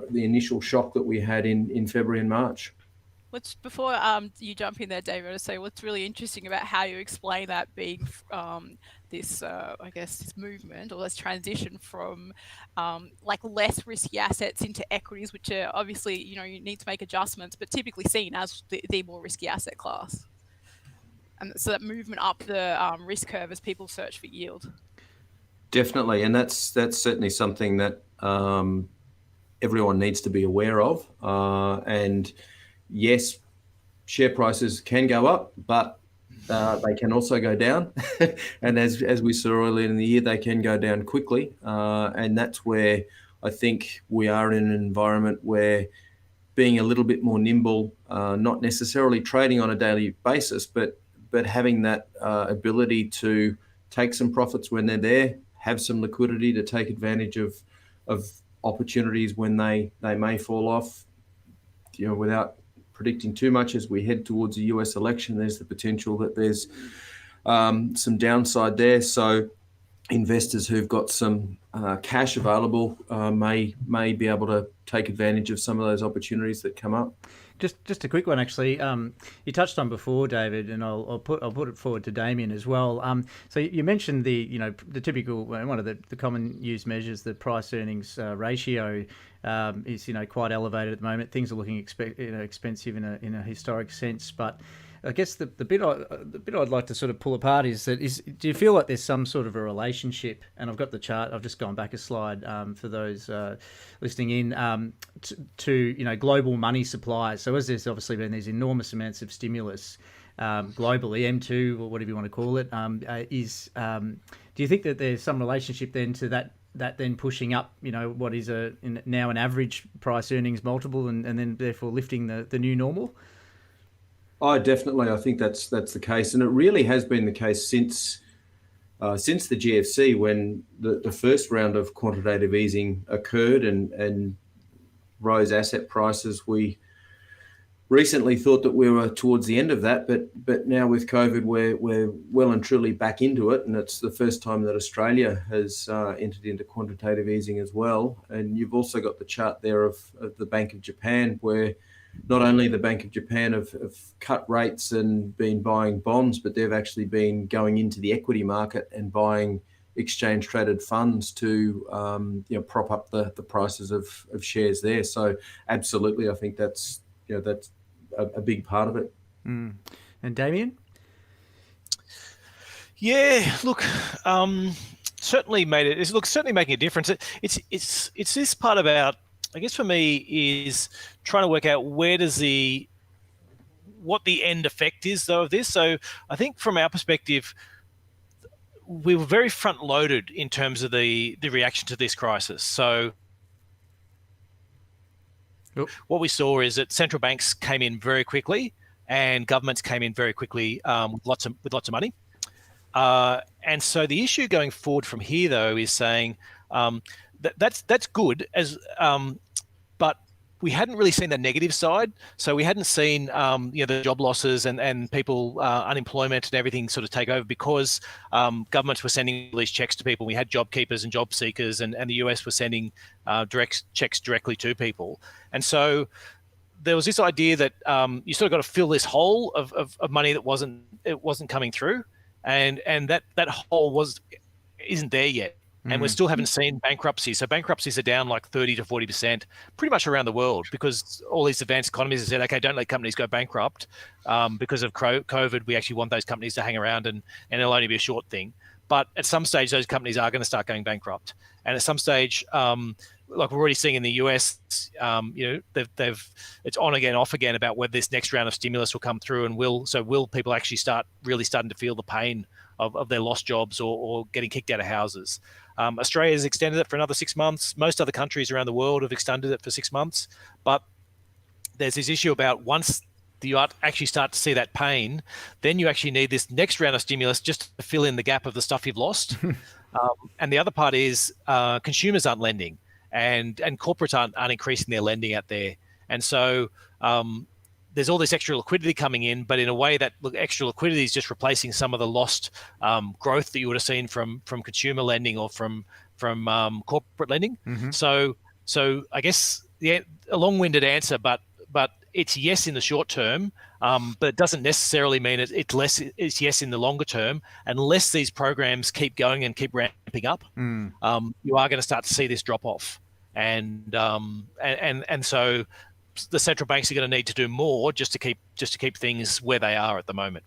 the initial shock that we had in February and March. Before you jump in there, David, I want to say what's really interesting about how you explain that being this movement, or this transition from less risky assets into equities, which are obviously, you need to make adjustments, but typically seen as the more risky asset class. And so that movement up the risk curve as people search for yield. Definitely, and that's certainly something that everyone needs to be aware of. And yes, share prices can go up, but they can also go down. And as we saw earlier in the year, they can go down quickly. And that's where I think we are in an environment where being a little bit more nimble, not necessarily trading on a daily basis, but having that ability to take some profits when they're there, have some liquidity to take advantage of opportunities when they may fall off, without predicting too much. As we head towards the US election, there's the potential that there's some downside there. So investors who've got some cash available may be able to take advantage of some of those opportunities that come up. Just a quick one, actually. You touched on before, David, and I'll put it forward to Damien as well. So you mentioned the typical, one of the common used measures, the price earnings ratio is quite elevated at the moment. Things are looking expensive in a historic sense, but I guess the bit I'd like to sort of pull apart is do you feel like there's some sort of a relationship? And I've got the chart. I've just gone back a slide for those listening in to global money supply. So as there's obviously been these enormous amounts of stimulus globally, M2 or whatever you want to call it, do you think that there's some relationship then to that then pushing up, what is now an average price earnings multiple, and then therefore lifting the new normal? Oh, definitely. I think that's the case, and it really has been the case since the GFC, when the first round of quantitative easing occurred and rose asset prices. We recently thought that we were towards the end of that, but now with COVID, we're well and truly back into it, and it's the first time that Australia has entered into quantitative easing as well. And you've also got the chart there of the Bank of Japan, where not only the Bank of Japan have cut rates and been buying bonds, but they've actually been going into the equity market and buying exchange traded funds to prop up the prices of shares there. So absolutely, I think that's a big part of it. And Damien? Yeah, look, certainly making a difference. It's this part about, I guess for me, is trying to work out what the end effect is though of this. So I think from our perspective, we were very front loaded in terms of the reaction to this crisis. So what we saw is that central banks came in very quickly and governments came in very quickly with lots of money. And so the issue going forward from here, though, is saying that's good, but we hadn't really seen the negative side. So we hadn't seen the job losses and people unemployment and everything sort of take over because governments were sending all these checks to people. We had job keepers and job seekers, and the US was sending direct checks directly to people. And so there was this idea that you sort of got to fill this hole of money that wasn't coming through, and that hole isn't there yet. And we still haven't seen bankruptcies. So bankruptcies are down like 30 to 40%, pretty much around the world, because all these advanced economies have said, okay, don't let companies go bankrupt because of COVID. We actually want those companies to hang around, and it'll only be a short thing. But at some stage, those companies are going to start going bankrupt. And at some stage, like we're already seeing in the US, it's on again, off again about whether this next round of stimulus will come through, and will people actually really starting to feel the pain of their lost jobs or getting kicked out of houses. Australia has extended it for another 6 months. Most other countries around the world have extended it for 6 months. But there's this issue about once you actually start to see that pain, then you actually need this next round of stimulus just to fill in the gap of the stuff you've lost. And the other part is consumers aren't lending, and corporates aren't increasing their lending out there. And so there's all this extra liquidity coming in, but in a way that extra liquidity is just replacing some of the lost growth that you would have seen from consumer lending or from corporate lending. So I guess a long-winded answer, but it's yes in the short term, but it doesn't necessarily mean it's yes in the longer term. Unless these programs keep going and keep ramping up, you are going to start to see this drop off, and so the central banks are going to need to do more just to keep things where they are at the moment.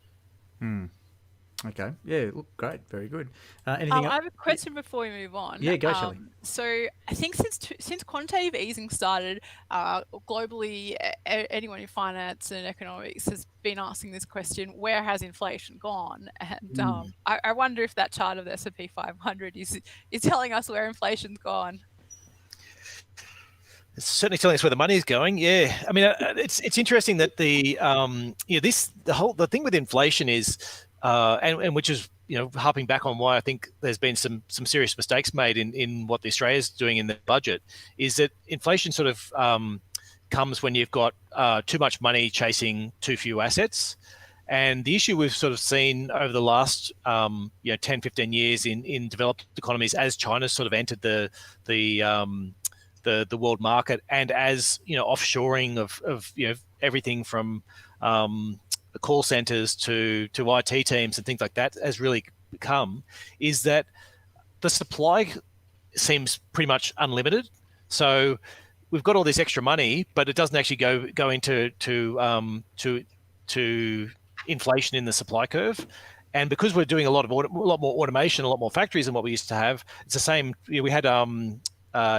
Okay. Yeah. Look, great. Very good. Anything else? I have a question before we move on. Yeah, go, Shelley. So I think since quantitative easing started, globally, anyone in finance and economics has been asking this question: where has inflation gone? And I wonder if that chart of the S&P 500 is telling us where inflation's gone. It's certainly telling us where the money is going. Yeah, I mean, it's interesting that the thing with inflation is, and which is harping back on why I think there's been some serious mistakes made in what the Australia's doing in the budget, is that inflation sort of comes when you've got too much money chasing too few assets. And the issue we've sort of seen over the last 10, 15 years in developed economies, as China's sort of entered the world market, and as offshoring of everything from the call centers to IT teams and things like that has really become, is that the supply seems pretty much unlimited. So we've got all this extra money, but it doesn't actually go into inflation in the supply curve. And because we're doing a lot more automation, a lot more factories than what we used to have, it's the same. We had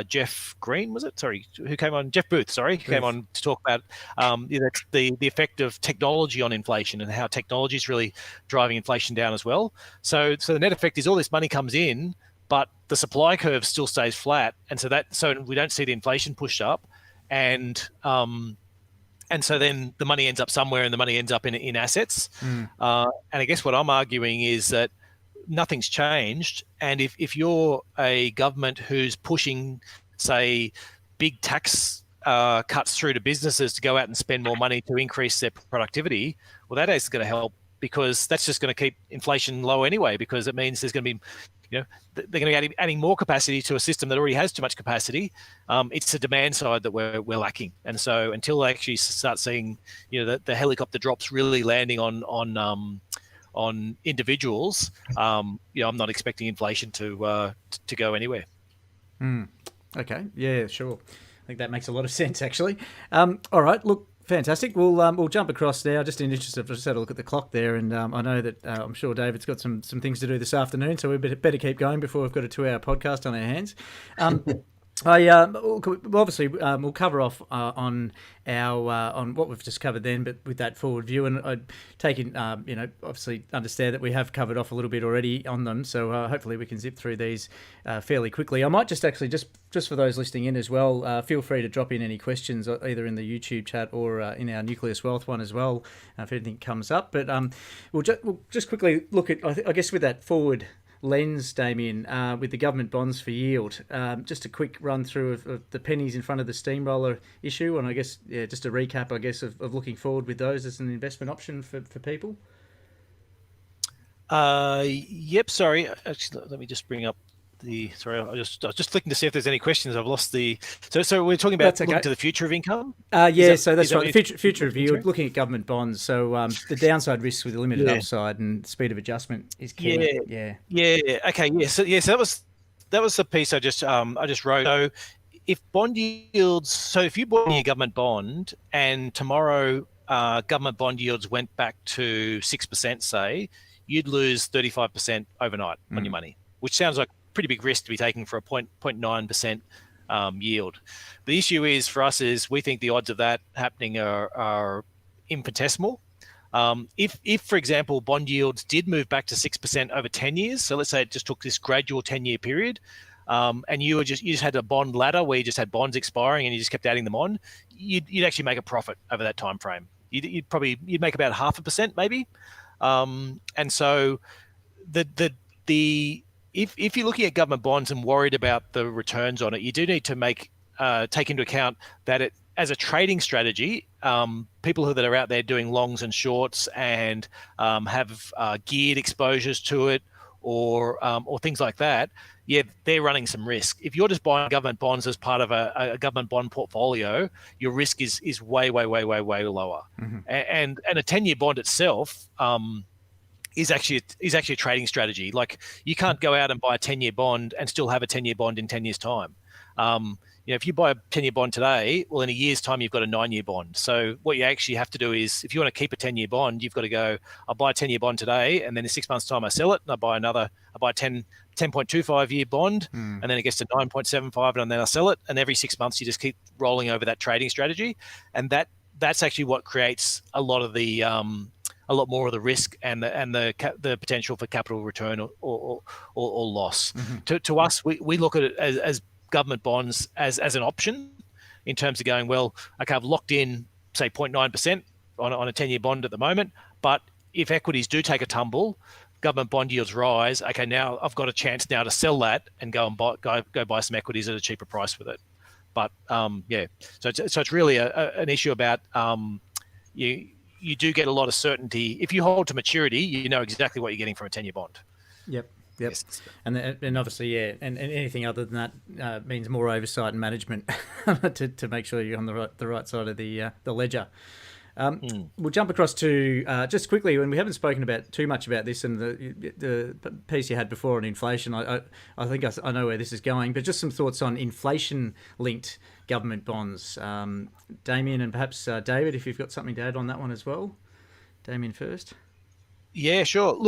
Jeff Green, was it? Sorry, who came on? Jeff Booth, sorry, who came on to talk about the effect of technology on inflation and how technology is really driving inflation down as well. So the net effect is all this money comes in, but the supply curve still stays flat, and so we don't see the inflation pushed up, and so then the money ends up somewhere, and the money ends up in assets. And I guess what I'm arguing is that nothing's changed, and if you're a government who's pushing, say, big tax cuts through to businesses to go out and spend more money to increase their productivity, well, that is going to help, because that's just going to keep inflation low anyway, because it means there's going to be, they're going to be adding more capacity to a system that already has too much capacity. It's the demand side that we're lacking, and so until they actually start seeing, the helicopter drops really landing on individuals, I'm not expecting inflation to go anywhere. Okay, yeah, sure. I think that makes a lot of sense, actually. All right, look, fantastic. We'll jump across now. Just in interest of, just had a look at the clock there, and I know that I'm sure David's got some things to do this afternoon, so we better keep going before we've got a 2-hour podcast on our hands. Obviously we'll cover off on our on what we've just covered then, but with that forward view, and I take in obviously understand that we have covered off a little bit already on them, so hopefully we can zip through these fairly quickly. I might just for those listening in as well, feel free to drop in any questions either in the YouTube chat or in our Nucleus Wealth one as well if anything comes up. But we'll just quickly look at I guess with that forward lens, Damien, with the government bonds for yield. Just a quick run through of the pennies in front of the steamroller issue, and I guess just a recap, I guess, of looking forward with those as an investment option for people. Yep. Sorry. Actually, let me just bring up Sorry, I was just looking to see if there's any questions. I've lost the. So we're talking about looking to the future of income. So that's right. The future of yield, looking at government bonds. So the downside risks with the limited upside and speed of adjustment is key. Okay. Yeah. So that was the piece I just wrote. So if bond yields, so if you bought a government bond and tomorrow government bond yields went back to 6%, say, you'd lose 35% overnight on your money, which sounds like pretty big risk to be taking for a 0.9% yield. The issue is for us is we think the odds of that happening are infinitesimal. If for example bond yields did move back to 6% over 10 years, so let's say it just took this gradual 10-year period, and you just had a bond ladder where you just had bonds expiring and you just kept adding them on, you'd actually make a profit over that time frame. You'd make about 0.5% maybe, and so if you're looking at government bonds and worried about the returns on it, you do need to take into account that it, as a trading strategy, people that are out there doing longs and shorts and have geared exposures to it or things like that, they're running some risk. If you're just buying government bonds as part of a government bond portfolio, your risk is way lower. Mm-hmm. And a 10-year bond itself is actually a trading strategy. Like, you can't go out and buy a 10-year bond and still have a 10-year bond in 10 years' time. If you buy a 10-year bond today, well, in a year's time, you've got a 9-year bond. So what you actually have to do is, if you want to keep a 10-year bond, you've got to go, I'll buy a 10-year bond today, and then in 6 months' time, I sell it, and I buy a 10.25-year bond, and then it gets to 9.75, and then I sell it. And every 6 months, you just keep rolling over that trading strategy. And that's actually what creates a lot more of the risk and the potential for capital return or loss. Mm-hmm. To us, we look at it as government bonds as an option in terms of going, well, okay, I've locked in, say, 0.9% on a 10-year bond at the moment, but if equities do take a tumble, government bond yields rise, okay, now I've got a chance now to sell that and go buy some equities at a cheaper price with it. But so it's really an issue about you do get a lot of certainty. If you hold to maturity, you know exactly what you're getting from a 10-year bond. Yep. Yes. And obviously, and anything other than that means more oversight and management to make sure you're on the right side of the ledger. We'll jump across to just quickly, and we haven't spoken about too much about this and the piece you had before on inflation. I think I know where this is going, but just some thoughts on inflation-linked government bonds. Damien and perhaps David, if you've got something to add on that one as well. Damien first. Yeah, sure.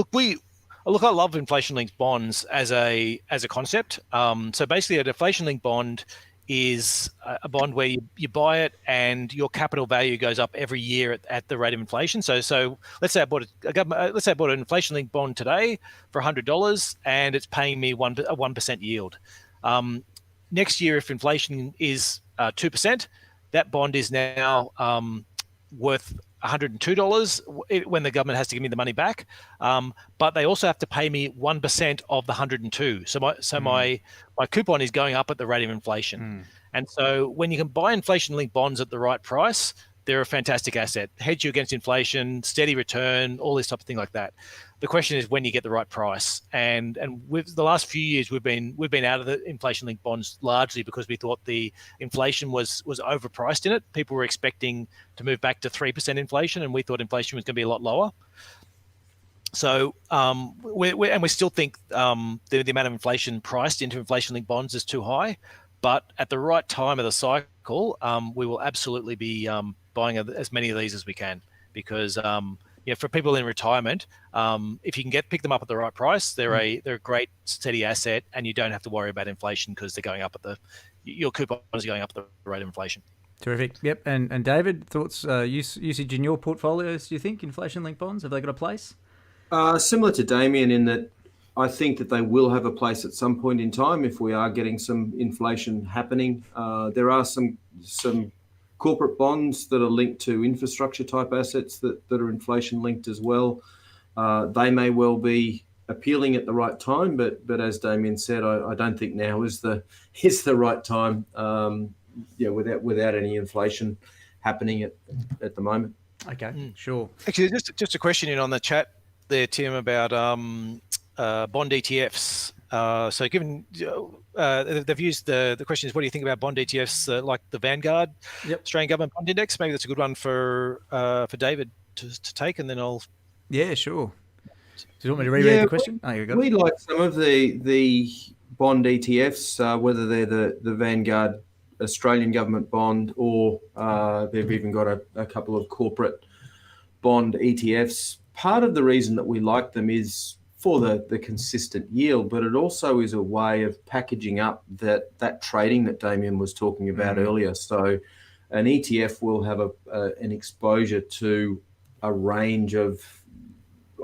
I love inflation-linked bonds as a concept. So basically, an inflation-linked bond is a bond where you buy it and your capital value goes up every year at the rate of inflation. So let's say I bought an inflation-linked bond today for $100 and it's paying me a 1% yield. Next year, if inflation is 2%, that bond is now worth $102 when the government has to give me the money back, but they also have to pay me 1% of the 102. So my coupon is going up at the rate of inflation. And so when you can buy inflation-linked bonds at the right price, they're a fantastic asset. Hedge you against inflation, steady return, all this type of thing like that. The question is when you get the right price. And with the last few years, we've been out of the inflation-linked bonds largely because we thought the inflation was overpriced in it. People were expecting to move back to 3% inflation, and we thought inflation was going to be a lot lower. So we still think the amount of inflation priced into inflation-linked bonds is too high. But at the right time of the cycle, we will absolutely be buying as many of these as we can because for people in retirement, if you can pick them up at the right price, they're a great steady asset, and you don't have to worry about inflation because they're going up at your coupons are going up at the rate of inflation. Terrific. Yep. And David, thoughts, usage in your portfolios, do you think, inflation-linked bonds, have they got a place? Similar to Damien in that I think that they will have a place at some point in time if we are getting some inflation happening. There are some corporate bonds that are linked to infrastructure type assets that are inflation linked as well. They may well be appealing at the right time, but as Damien said, I don't think now is the right time. Without any inflation happening at the moment. Okay, sure. Actually, just a question in on the chat there, Tim, about bond ETFs. So given they've used the question is, what do you think about bond ETFs like the Vanguard Australian Government Bond Index? Maybe that's a good one for David to take, and then I'll. Yeah, sure. Do you want me to reread the question? Oh, we like some of the bond ETFs, whether they're the Vanguard Australian government bond or they've even got a couple of corporate bond ETFs. Part of the reason that we like them is for the consistent yield, but it also is a way of packaging up that trading that Damien was talking about earlier. So an ETF will have an exposure to a range of,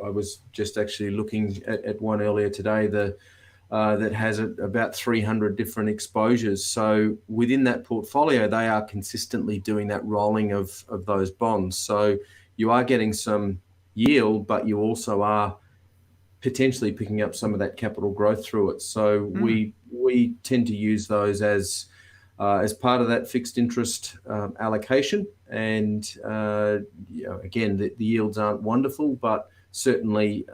I was just actually looking at one earlier today, that has about 300 different exposures. So within that portfolio, they are consistently doing that rolling of those bonds. So you are getting some yield, but you also are potentially picking up some of that capital growth through it. So we tend to use those as part of that fixed interest allocation. And again, the yields aren't wonderful, but certainly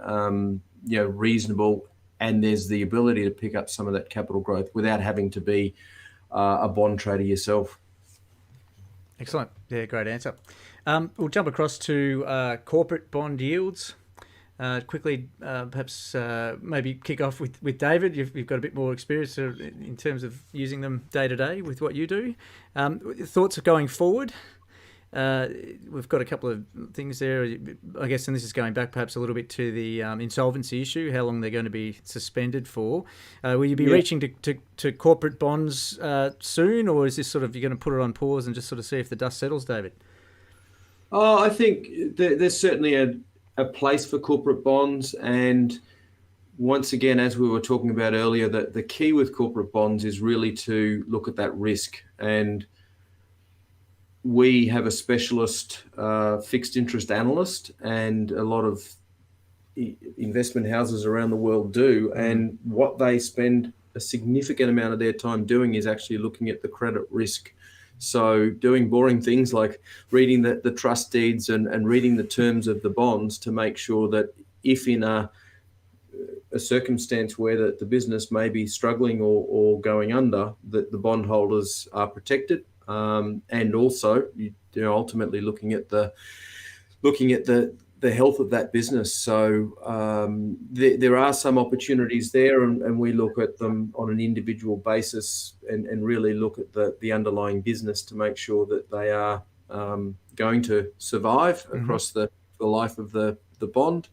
reasonable. And there's the ability to pick up some of that capital growth without having to be a bond trader yourself. Excellent. Yeah, great answer. We'll jump across to corporate bond yields. Quickly, perhaps maybe kick off with David. You've got a bit more experience in terms of using them day to day with what you do. Thoughts of going forward? We've got a couple of things there, I guess, and this is going back perhaps a little bit to the insolvency issue, how long they're going to be suspended for. Will you be reaching to corporate bonds soon, or is this sort of, you're going to put it on pause and just sort of see if the dust settles, David? Oh, I think there's certainly a place for corporate bonds. And once again, as we were talking about earlier, that the key with corporate bonds is really to look at that risk. And we have a specialist fixed interest analyst, and a lot of investment houses around the world do. And what they spend a significant amount of their time doing is actually looking at the credit risk. So doing boring things like reading the trust deeds and reading the terms of the bonds to make sure that if in a circumstance where the business may be struggling or going under, that the bondholders are protected. And also, ultimately looking at the health of that business. So there are some opportunities there, and we look at them on an individual basis and really look at the underlying business to make sure that they are going to survive across the life of the bond.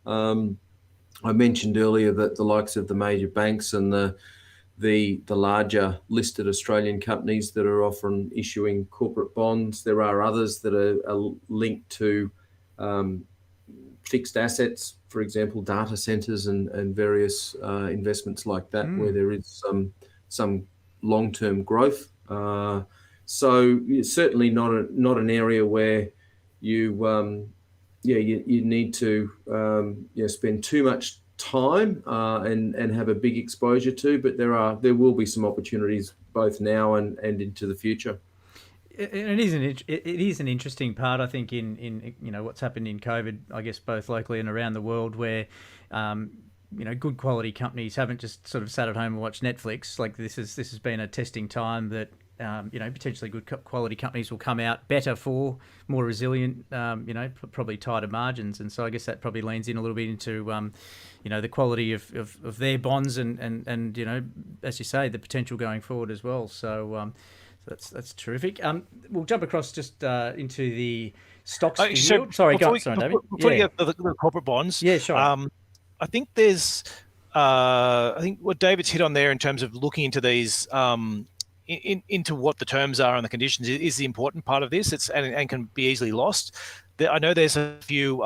I mentioned earlier that the likes of the major banks and the larger listed Australian companies that are often issuing corporate bonds. There are others that are linked to fixed assets, for example, data centers and various investments like that, where there is some long-term growth. So it's certainly not an area where you need to spend too much time and have a big exposure to, but there will be some opportunities both now and into the future. It is an interesting part, I think, in what's happened in COVID, I guess, both locally and around the world, where good quality companies haven't just sort of sat at home and watched Netflix. Like this has been a testing time that potentially good quality companies will come out better for more resilient, probably tighter margins. And so I guess that probably leans in a little bit into, the quality of their bonds and as you say, the potential going forward as well. So that's terrific. We'll jump across just into the stocks. Sorry, go on, David. Before you get to the corporate bonds, yeah, sure. I think there's, I think what David's hit on there in terms of looking into these into what the terms are and the conditions is the important part of this. And can be easily lost. I know there's a few.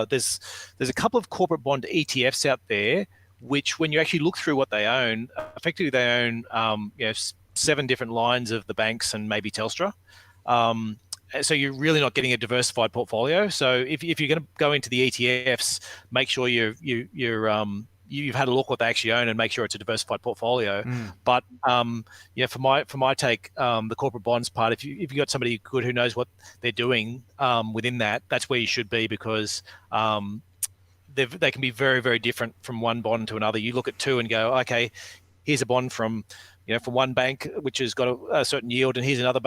There's a couple of corporate bond ETFs out there, which when you actually look through what they own, effectively they own 7 different lines of the banks and maybe Telstra. So you're really not getting a diversified portfolio. So if you're going to go into the ETFs, make sure you've had a look what they actually own and make sure it's a diversified portfolio. But for my take, the corporate bonds part, if you got somebody good who knows what they're doing within that, that's where you should be, because they can be very, very different from one bond to another. You look at 2 and go, okay, here's a bond from one bank which has got a certain yield, and here's another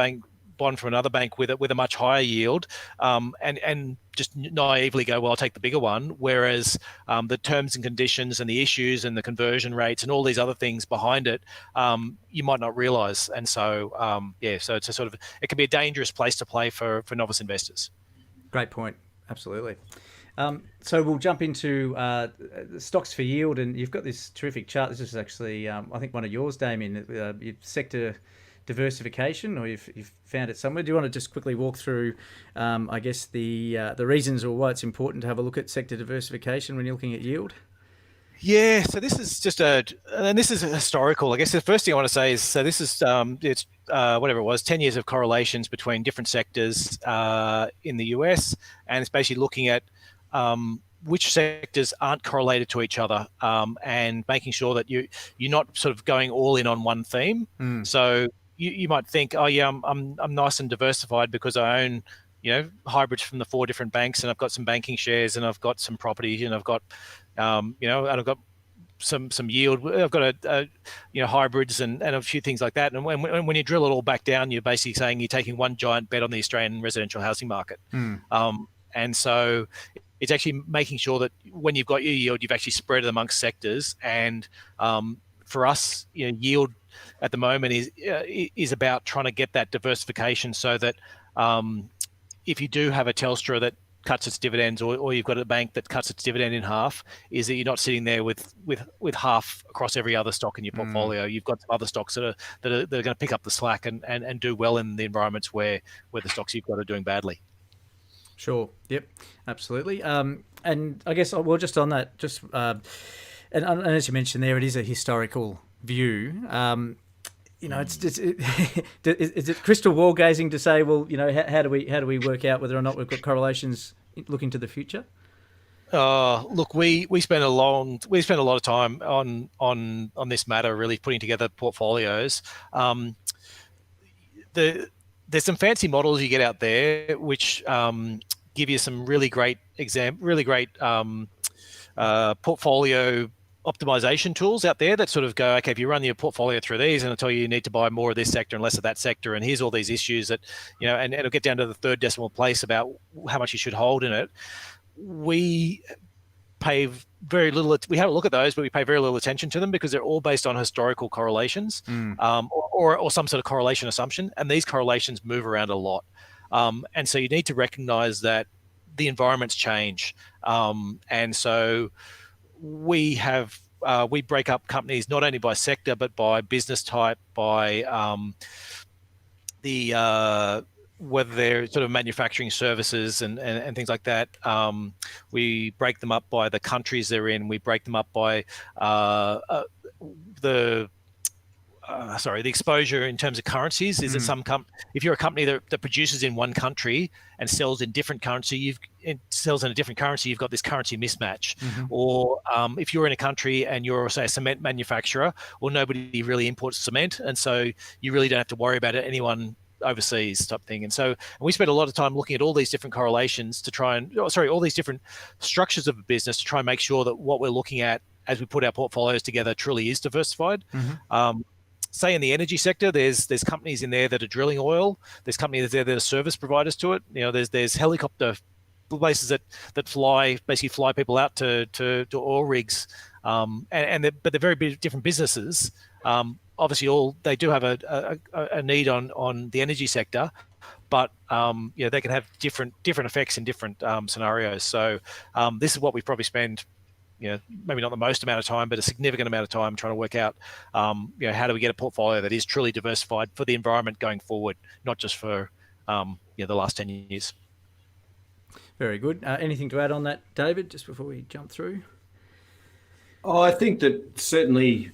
bond from another bank with a much higher yield, and just naively go, well, I'll take the bigger one. Whereas the terms and conditions and the issues and the conversion rates and all these other things behind it, you might not realize. And so, so it's it can be a dangerous place to play for novice investors. Great point. Absolutely. So we'll jump into stocks for yield, and you've got this terrific chart. This is actually, I think, one of yours, Damien, sector diversification, or you've found it somewhere. Do you want to just quickly walk through, I guess, the reasons or why it's important to have a look at sector diversification when you're looking at yield? Yeah, so this is this is historical. I guess the first thing I want to say is, so this is it's whatever it was, 10 years of correlations between different sectors in the US, and it's basically looking at which sectors aren't correlated to each other, and making sure that you're not sort of going all in on one theme. So you might think, oh yeah, I'm nice and diversified because I own hybrids from the 4 different banks, and I've got some banking shares, and I've got some property, and I've got and I've got some yield. I've got hybrids and a few things like that. And when you drill it all back down, you're basically saying you're taking one giant bet on the Australian residential housing market. And so it's actually making sure that when you've got your yield, you've actually spread it amongst sectors. And for us, yield at the moment is about trying to get that diversification, so that if you do have a Telstra that cuts its dividends, or you've got a bank that cuts its dividend in half, is that you're not sitting there with half across every other stock in your portfolio. You've got some other stocks that are going to pick up the slack and do well in the environments where the stocks you've got are doing badly. Sure. Yep. Absolutely. And I guess, well, just on that, and as you mentioned there, it is a historical view. Is it crystal ball gazing to say, well, how do we work out whether or not we've got correlations looking to the future? Look, we spend a lot of time on this matter, really putting together portfolios. There's some fancy models you get out there which give you some really great portfolio optimization tools out there that sort of go, okay, if you run your portfolio through these, and it'll tell you need to buy more of this sector and less of that sector, and here's all these issues that, and it'll get down to the 3rd decimal place about how much you should hold in it. We pay very little. We have a look at those, but we pay very little attention to them because they're all based on historical correlations, or some sort of correlation assumption, and these correlations move around a lot. And so you need to recognize that the environments change, and so we break up companies not only by sector but by business type, by whether they're sort of manufacturing services and things like that. We break them up by the countries they're in. We break them up by the exposure in terms of currencies. Is it if you're a company that produces in one country and sells in different currency, sells in a different currency, you've got this currency mismatch. Or if you're in a country and you're, say, a cement manufacturer, well, nobody really imports cement, and so you really don't have to worry about it. Anyone overseas type thing. And so we spend a lot of time looking at all these different correlations to all these different structures of a business to try and make sure that what we're looking at as we put our portfolios together truly is diversified. Say in the energy sector, there's companies in there that are drilling oil. There's companies there that are service providers to it. There's helicopter places that basically fly people out to oil rigs, but they're very different businesses. Obviously, they do have a need on the energy sector, but they can have different effects in different scenarios. So this is what we probably spend maybe not the most amount of time, but a significant amount of time trying to work out, how do we get a portfolio that is truly diversified for the environment going forward, not just for the last 10 years. Very good. Anything to add on that, David, just before we jump through? I think that certainly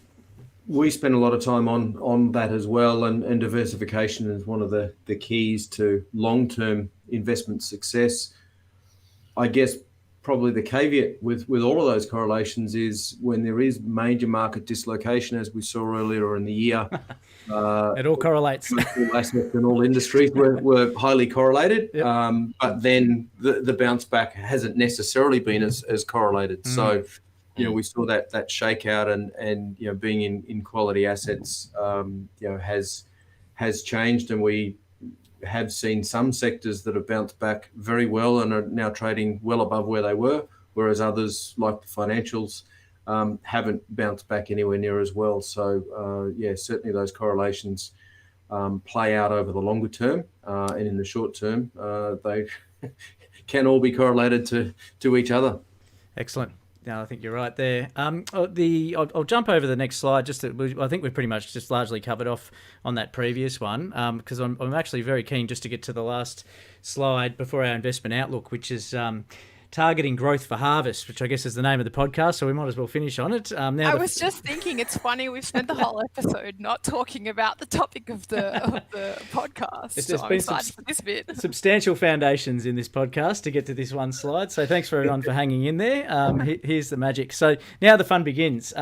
we spend a lot of time on that as well, and diversification is one of the keys to long-term investment success. I guess probably the caveat with all of those correlations is when there is major market dislocation, as we saw earlier in the year. It all correlates. All aspects in all industries were highly correlated, Yep. but then the bounce back hasn't necessarily been as correlated. So, we saw that shakeout and being in quality assets, has changed, and we have seen some sectors that have bounced back very well and are now trading well above where they were, whereas others, like the financials, haven't bounced back anywhere near as well. So, certainly those correlations play out over the longer term, and in the short term, they can all be correlated to each other. Excellent. No, I think you're right there. I'll jump over the next slide. I think we've pretty much just largely covered off on that previous one, because I'm actually very keen just to get to the last slide before our investment outlook, which is targeting growth for harvest, which I guess is the name of the podcast, so we might as well finish on it. I was just thinking, it's funny, we've spent the whole episode not talking about the topic of the podcast. There's been excited for this bit. Substantial foundations in this podcast to get to this one slide, so thanks for everyone for hanging in there. Here's the magic. So now the fun begins.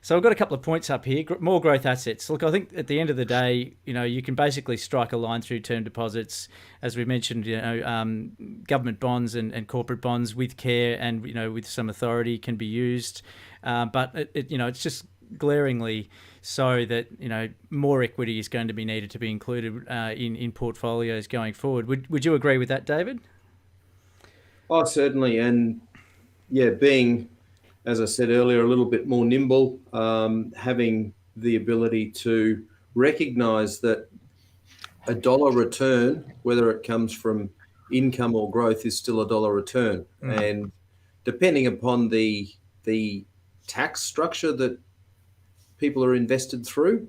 So I've got a couple of points up here. More growth assets. Look, I think at the end of the day, you can basically strike a line through term deposits, as we mentioned, government bonds and corporate bonds with care and, with some authority can be used. But, it's just glaringly so that, more equity is going to be needed to be included in portfolios going forward. Would you agree with that, David? Oh, certainly. And, being, as I said earlier, a little bit more nimble, having the ability to recognise that a dollar return, whether it comes from income or growth, is still a dollar return. And depending upon the tax structure that people are invested through,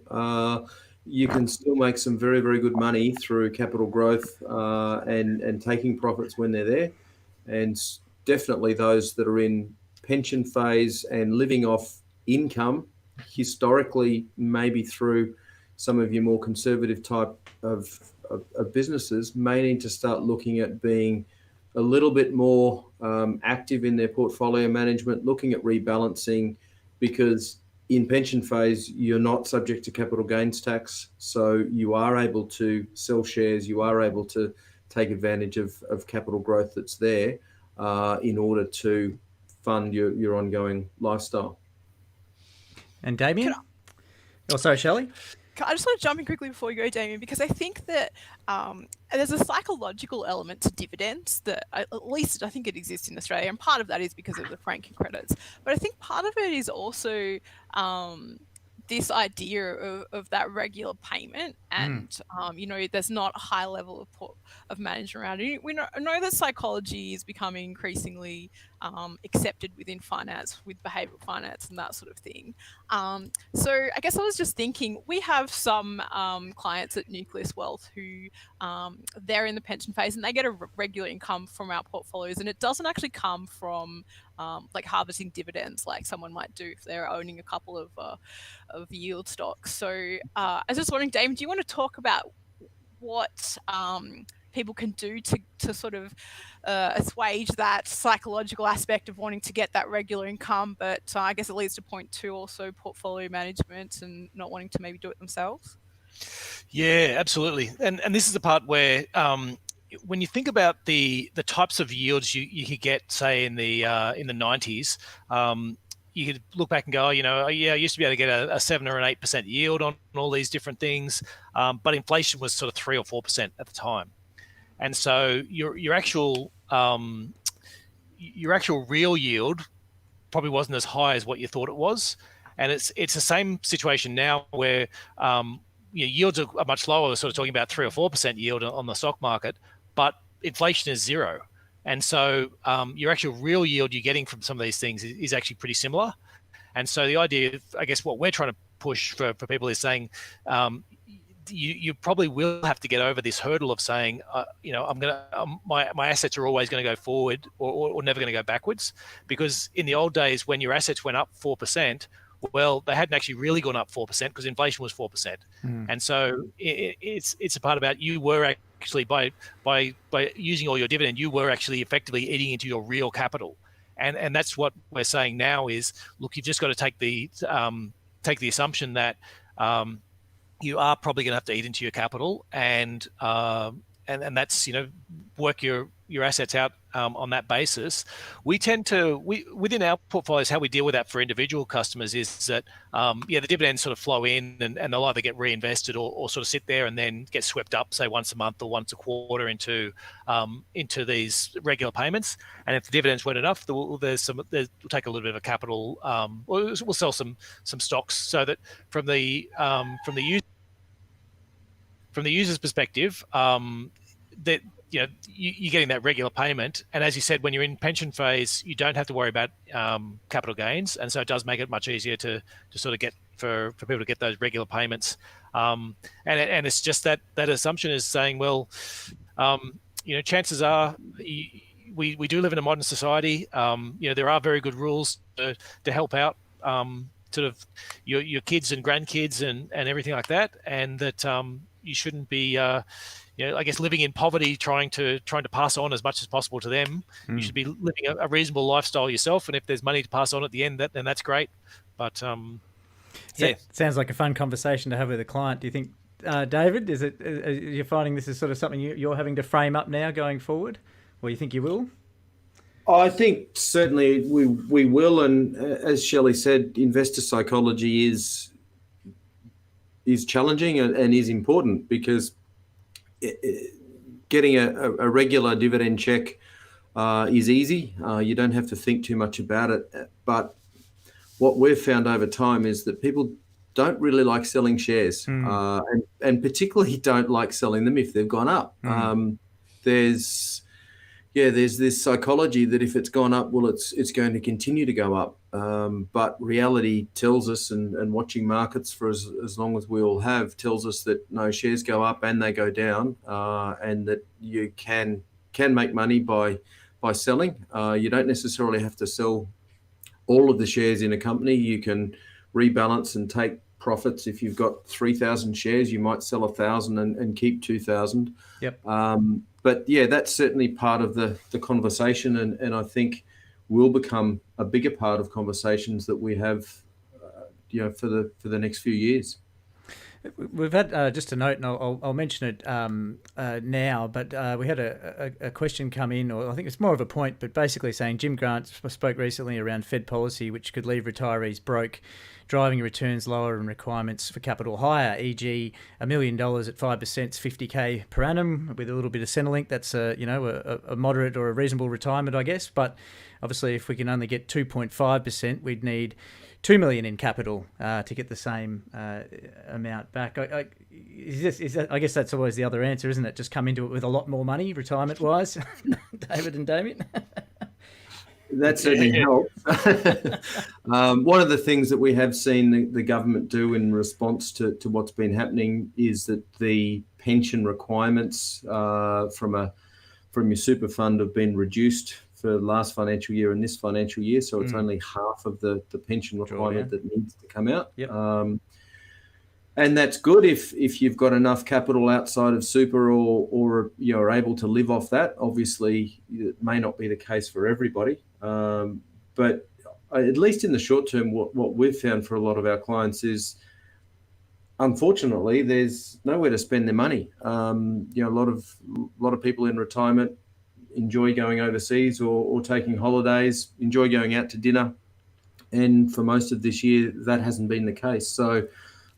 you can still make some very, very good money through capital growth and taking profits when they're there. And definitely those that are in pension phase and living off income, historically, maybe through some of your more conservative type of businesses, may need to start looking at being a little bit more active in their portfolio management, looking at rebalancing, because in pension phase, you're not subject to capital gains tax. So you are able to sell shares, you are able to take advantage of capital growth that's there in order to fund your ongoing lifestyle. And Damien? Sorry, Shelley? I just want to jump in quickly before you go, Damien, because I think that there's a psychological element to dividends that, at least I think it exists in Australia, and part of that is because of the franking credits. But I think part of it is also this idea of that regular payment, and there's not a high level of management around it. We know that psychology is becoming increasingly accepted within finance, with behavioural finance and that sort of thing. So I guess I was just thinking, we have some clients at Nucleus Wealth who they're in the pension phase and they get a regular income from our portfolios, and it doesn't actually come from like harvesting dividends like someone might do if they're owning a couple of yield stocks. So I was just wondering, Damien, do you want to talk about what people can do to sort of assuage that psychological aspect of wanting to get that regular income, but I guess it leads to point two, also portfolio management and not wanting to maybe do it themselves? Yeah, absolutely. And this is the part where when you think about the types of yields you could get, say in the 90s, you could look back and go, I used to be able to get a 7 or an 8% yield on all these different things, but inflation was sort of 3 or 4% at the time, and so your actual real yield probably wasn't as high as what you thought it was. And it's the same situation now where yields are much lower. We're sort of talking about 3 or 4% yield on the stock market, but inflation is 0. And so your actual real yield you're getting from some of these things is actually pretty similar. And so the idea, I guess, what we're trying to push for people is saying, you probably will have to get over this hurdle of saying, my assets are always going to go forward or never going to go backwards. Because in the old days, when your assets went up 4%, well, they hadn't actually really gone up 4% because inflation was 4%. And so it's a part about you were actually by using all your dividend, you were actually effectively eating into your real capital. And that's what we're saying now is, look, you've just got to take the assumption that you are probably going to have to eat into your capital, and that's, work your assets out on that basis. We tend to, within our portfolios, how we deal with that for individual customers is that the dividends sort of flow in and they'll either get reinvested or sort of sit there and then get swept up, say once a month or once a quarter into these regular payments. And if the dividends weren't enough, we'll take a little bit of a capital, we'll sell some stocks, so that from the user's perspective, that you're getting that regular payment. And as you said, when you're in pension phase, you don't have to worry about capital gains, and so it does make it much easier to sort of get for people to get those regular payments. And it's just that assumption is saying, well, chances are we do live in a modern society. There are very good rules to help out sort of your kids and grandkids and everything like that, and that you shouldn't be I guess living in poverty, trying to pass on as much as possible to them. You should be living a reasonable lifestyle yourself, and if there's money to pass on at the end, then that's great. But sounds like a fun conversation to have with a client. Do you think, David, you're finding this is sort of something you're having to frame up now going forward, or you think you will? I think certainly we will, and as Shelley said, investor psychology is challenging and is important, because getting a regular dividend check is easy. You don't have to think too much about it. But what we've found over time is that people don't really like selling shares, and particularly don't like selling them if they've gone up. There's this psychology that if it's gone up, well, it's going to continue to go up. But reality tells us, and watching markets for as long as we all have, tells us that no, shares go up and they go down, and that you can make money by selling. You don't necessarily have to sell all of the shares in a company. You can rebalance and take profits. If you've got 3,000 shares, you might sell 1,000 and keep 2,000. Yep. But yeah, that's certainly part of the conversation, and I think will become a bigger part of conversations that we have, for the next few years. We've had just a note, and I'll mention it now, but we had a question come in, or I think it's more of a point, but basically saying Jim Grant spoke recently around Fed policy, which could leave retirees broke, driving returns lower and requirements for capital higher, e.g. $1 million at 5% is $50K per annum with a little bit of Centrelink. That's a moderate or a reasonable retirement, I guess. But obviously, if we can only get 2.5%, we'd need $2 million in capital to get the same amount back. I guess that's always the other answer, isn't it? Just come into it with a lot more money, retirement-wise, David and Damien. That certainly helps. One of the things that we have seen the government do in response to what's been happening is that the pension requirements from your super fund have been reduced for last financial year and this financial year. So it's only half of the pension requirement that needs to come out. Yep. And that's good if you've got enough capital outside of super or you're able to live off that. Obviously, it may not be the case for everybody. But at least in the short term, what we've found for a lot of our clients is, unfortunately, there's nowhere to spend their money. A lot of people in retirement enjoy going overseas or taking holidays, enjoy going out to dinner. And for most of this year, that hasn't been the case. So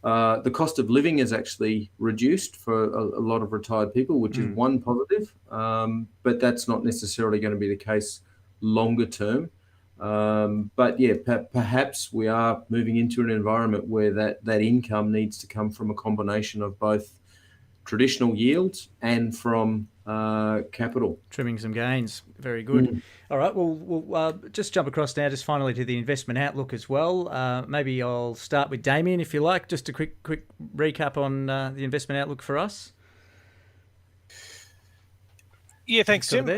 the cost of living is actually reduced for a lot of retired people, which is one positive. But that's not necessarily going to be the case longer term. But yeah, perhaps we are moving into an environment where that income needs to come from a combination of both traditional yields and from capital. Trimming some gains. Very good. All right, we'll just jump across now just finally to the investment outlook as well. Maybe I'll start with Damien, if you like, just a quick recap on the investment outlook for us. Yeah, thanks, Tim.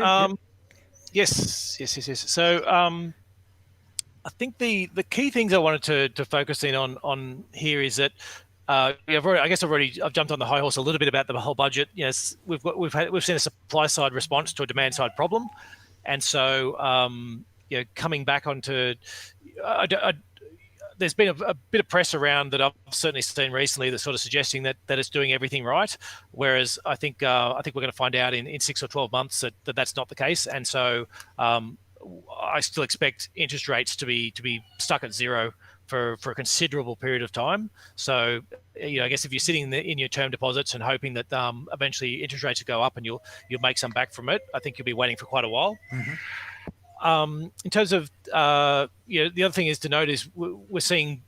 Yes. So I think the key things I wanted to focus in on here is that I've jumped on the high horse a little bit about the whole budget. Yes, we've seen a supply side response to a demand side problem, and so coming back onto, there's been a bit of press around that I've certainly seen recently that's sort of suggesting that it's doing everything right, whereas I think we're going to find out in 6 or 12 months that that's not the case, and so I still expect interest rates to be stuck at zero for a considerable period of time. So, I guess if you're sitting in your term deposits and hoping that eventually interest rates will go up and you'll make some back from it, I think you'll be waiting for quite a while. In terms of the other thing is to note is we're seeing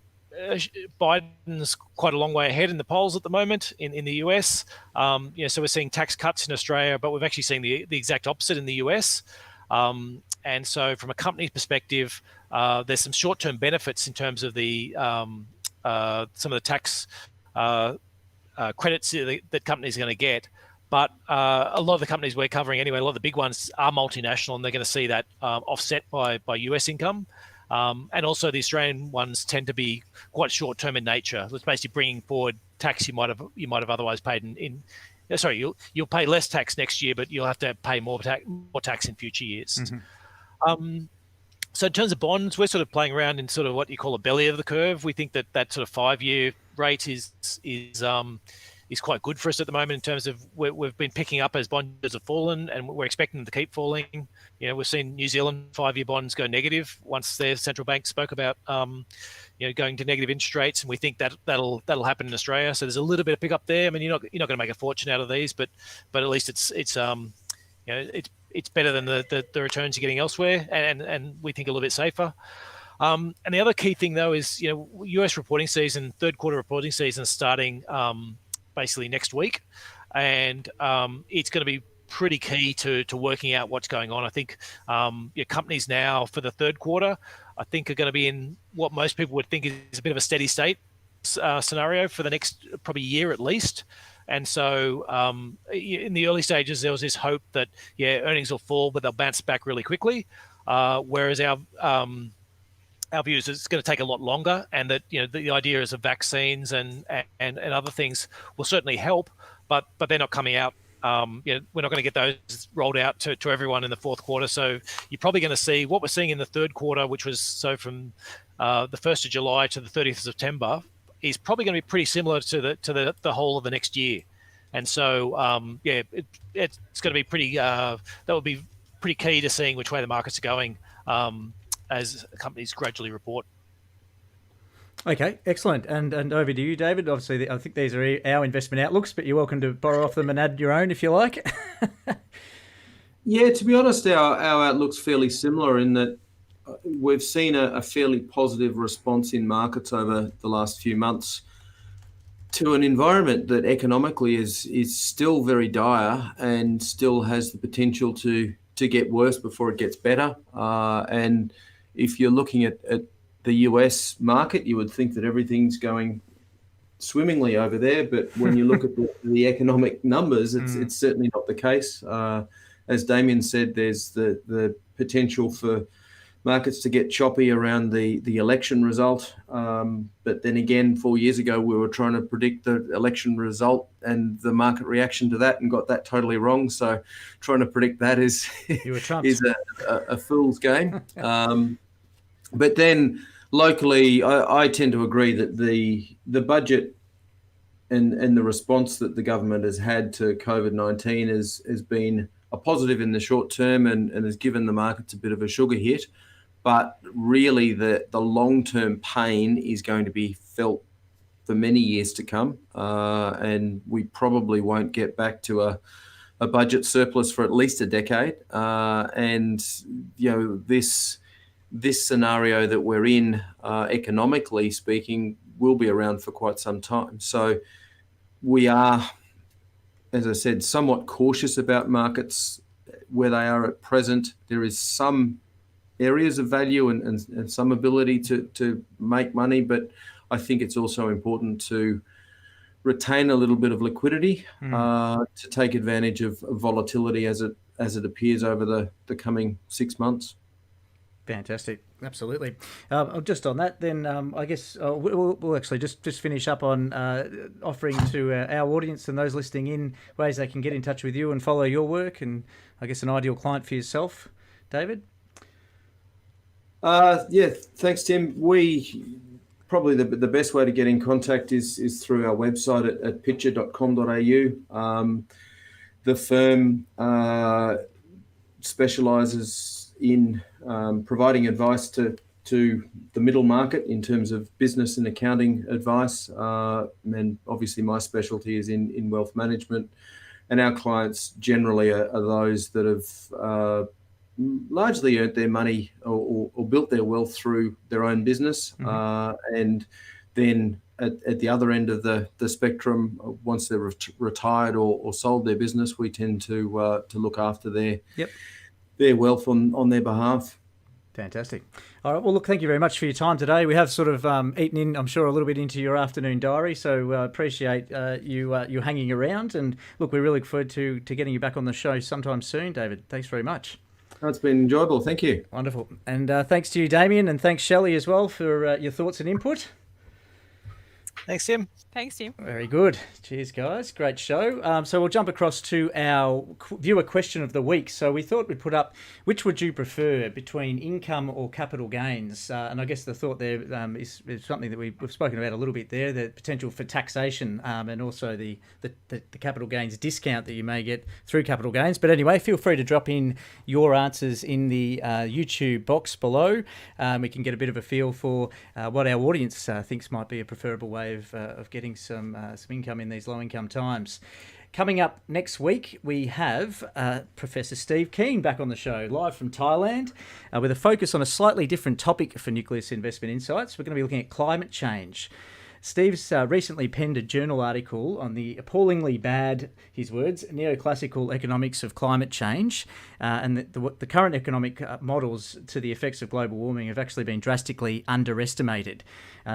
Biden's quite a long way ahead in the polls at the moment in the US. So we're seeing tax cuts in Australia, but we've actually seen the exact opposite in the US. And so from a company's perspective, there's some short-term benefits in terms of the some of the tax credits that companies are going to get. But a lot of the companies we're covering anyway, a lot of the big ones are multinational, and they're going to see that offset by US income. And also the Australian ones tend to be quite short-term in nature. It's basically bringing forward tax you might have otherwise paid you'll pay less tax next year, but you'll have to pay more tax in future years. So in terms of bonds, we're sort of playing around in sort of what you call a belly of the curve. We think that sort of 5-year rate is quite good for us at the moment in terms of we've been picking up as bond yields have fallen, and we're expecting them to keep falling. We've seen New Zealand 5-year bonds go negative once their central bank spoke about going to negative interest rates, and we think that'll happen in Australia. So there's a little bit of pickup there. I mean, you're not going to make a fortune out of these, but at least it's better than the returns you're getting elsewhere, and we think a little bit safer. And the other key thing though is US reporting season, third quarter reporting season starting basically next week, and it's going to be pretty key to working out what's going on. I think companies now for the third quarter, I think, are going to be in what most people would think is a bit of a steady state scenario for the next probably year at least. And so in the early stages, there was this hope that earnings will fall, but they'll bounce back really quickly. Whereas our view is it's going to take a lot longer, and that the idea is of vaccines and other things will certainly help, but they're not coming out. We're not going to get those rolled out to everyone in the fourth quarter. So you're probably going to see what we're seeing in the third quarter, which was from the 1st of July to the 30th of September, is probably going to be pretty similar to the whole of the next year. And so it's going to be pretty. That would be pretty key to seeing which way the markets are going as companies gradually report. Okay, excellent. And over to you, David. Obviously, I think these are our investment outlooks, but you're welcome to borrow off them and add your own if you like. Yeah, to be honest, our outlook's fairly similar in that we've seen a fairly positive response in markets over the last few months to an environment that economically is still very dire and still has the potential to get worse before it gets better. And if you're looking at the US market, you would think that everything's going swimmingly over there, but when you look at the economic numbers, it's certainly not the case. As Damien said, there's the potential for markets to get choppy around the election result. But then again, 4 years ago, we were trying to predict the election result and the market reaction to that and got that totally wrong. So trying to predict that is a fool's game. But then locally, I tend to agree that the budget and the response that the government has had to COVID-19 has been a positive in the short term and has given the markets a bit of a sugar hit. But really, the long-term pain is going to be felt for many years to come. And we probably won't get back to a budget surplus for at least a decade. And, this scenario that we're in, economically speaking, will be around for quite some time. So we are as I said, somewhat cautious about markets where they are at present. There is some areas of value and some ability to make money, but I think it's also important to retain a little bit of liquidity to take advantage of volatility as it appears over the coming 6 months. Fantastic. Absolutely. Just on that, then, I guess we'll actually just finish up on offering to our audience and those listening in ways they can get in touch with you and follow your work, and I guess an ideal client for yourself, David. Thanks, Tim. Probably the best way to get in contact is through our website at pitcher.com.au. The firm specialises in providing advice to the middle market in terms of business and accounting advice. And obviously my specialty is in wealth management. And our clients generally are those that have largely earned their money or built their wealth through their own business. And then at the other end of the spectrum, once they're retired or sold their business, we tend to look after their wealth on their behalf. Fantastic. All right. Well, look, thank you very much for your time today. We have sort of eaten in, I'm sure, a little bit into your afternoon diary, so appreciate you hanging around. And look, we really look forward to getting you back on the show sometime soon, David. Thanks very much. It's been enjoyable. Thank you. Wonderful. And thanks to you, Damien, and thanks, Shelley, as well, for your thoughts and input. Thanks, Tim. Thanks, Tim. Very good. Cheers, guys. Great show. So we'll jump across to our viewer question of the week. So we thought we'd put up, which would you prefer between income or capital gains? And I guess the thought there is something that we've spoken about a little bit there, the potential for taxation and also the capital gains discount that you may get through capital gains. But anyway, feel free to drop in your answers in the YouTube box below. We can get a bit of a feel for what our audience thinks might be a preferable way of getting some income in these low income times. Coming up next week, we have Professor Steve Keane back on the show, live from Thailand, with a focus on a slightly different topic for Nucleus Investment Insights. We're going to be looking at climate change. Steve's recently penned a journal article on the appallingly bad, his words, neoclassical economics of climate change, and the current economic models to the effects of global warming have actually been drastically underestimated.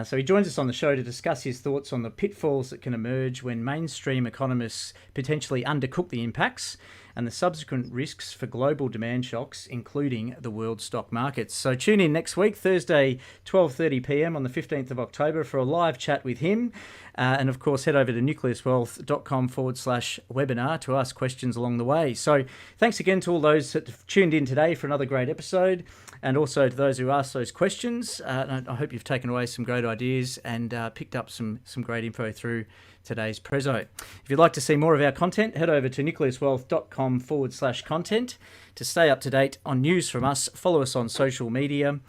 So he joins us on the show to discuss his thoughts on the pitfalls that can emerge when mainstream economists potentially undercook the impacts and the subsequent risks for global demand shocks, including the world stock markets. So tune in next week, Thursday, 12:30 p.m. on the 15th of October for a live chat with him. And of course, head over to nucleuswealth.com/webinar to ask questions along the way. So thanks again to all those that have tuned in today for another great episode, and also to those who asked those questions. I hope you've taken away some great ideas and picked up some great info through today's prezo. If you'd like to see more of our content, head over to nucleuswealth.com/content. To stay up to date on news from us, follow us on social media.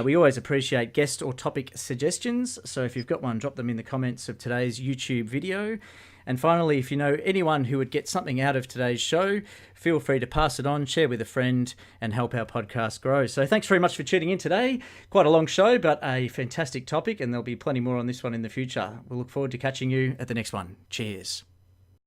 We always appreciate guest or topic suggestions, so if you've got one, drop them in the comments of today's YouTube video. And finally, if you know anyone who would get something out of today's show, feel free to pass it on, share with a friend, and help our podcast grow. So thanks very much for tuning in today. Quite a long show, but a fantastic topic, and there'll be plenty more on this one in the future. We'll look forward to catching you at the next one. Cheers.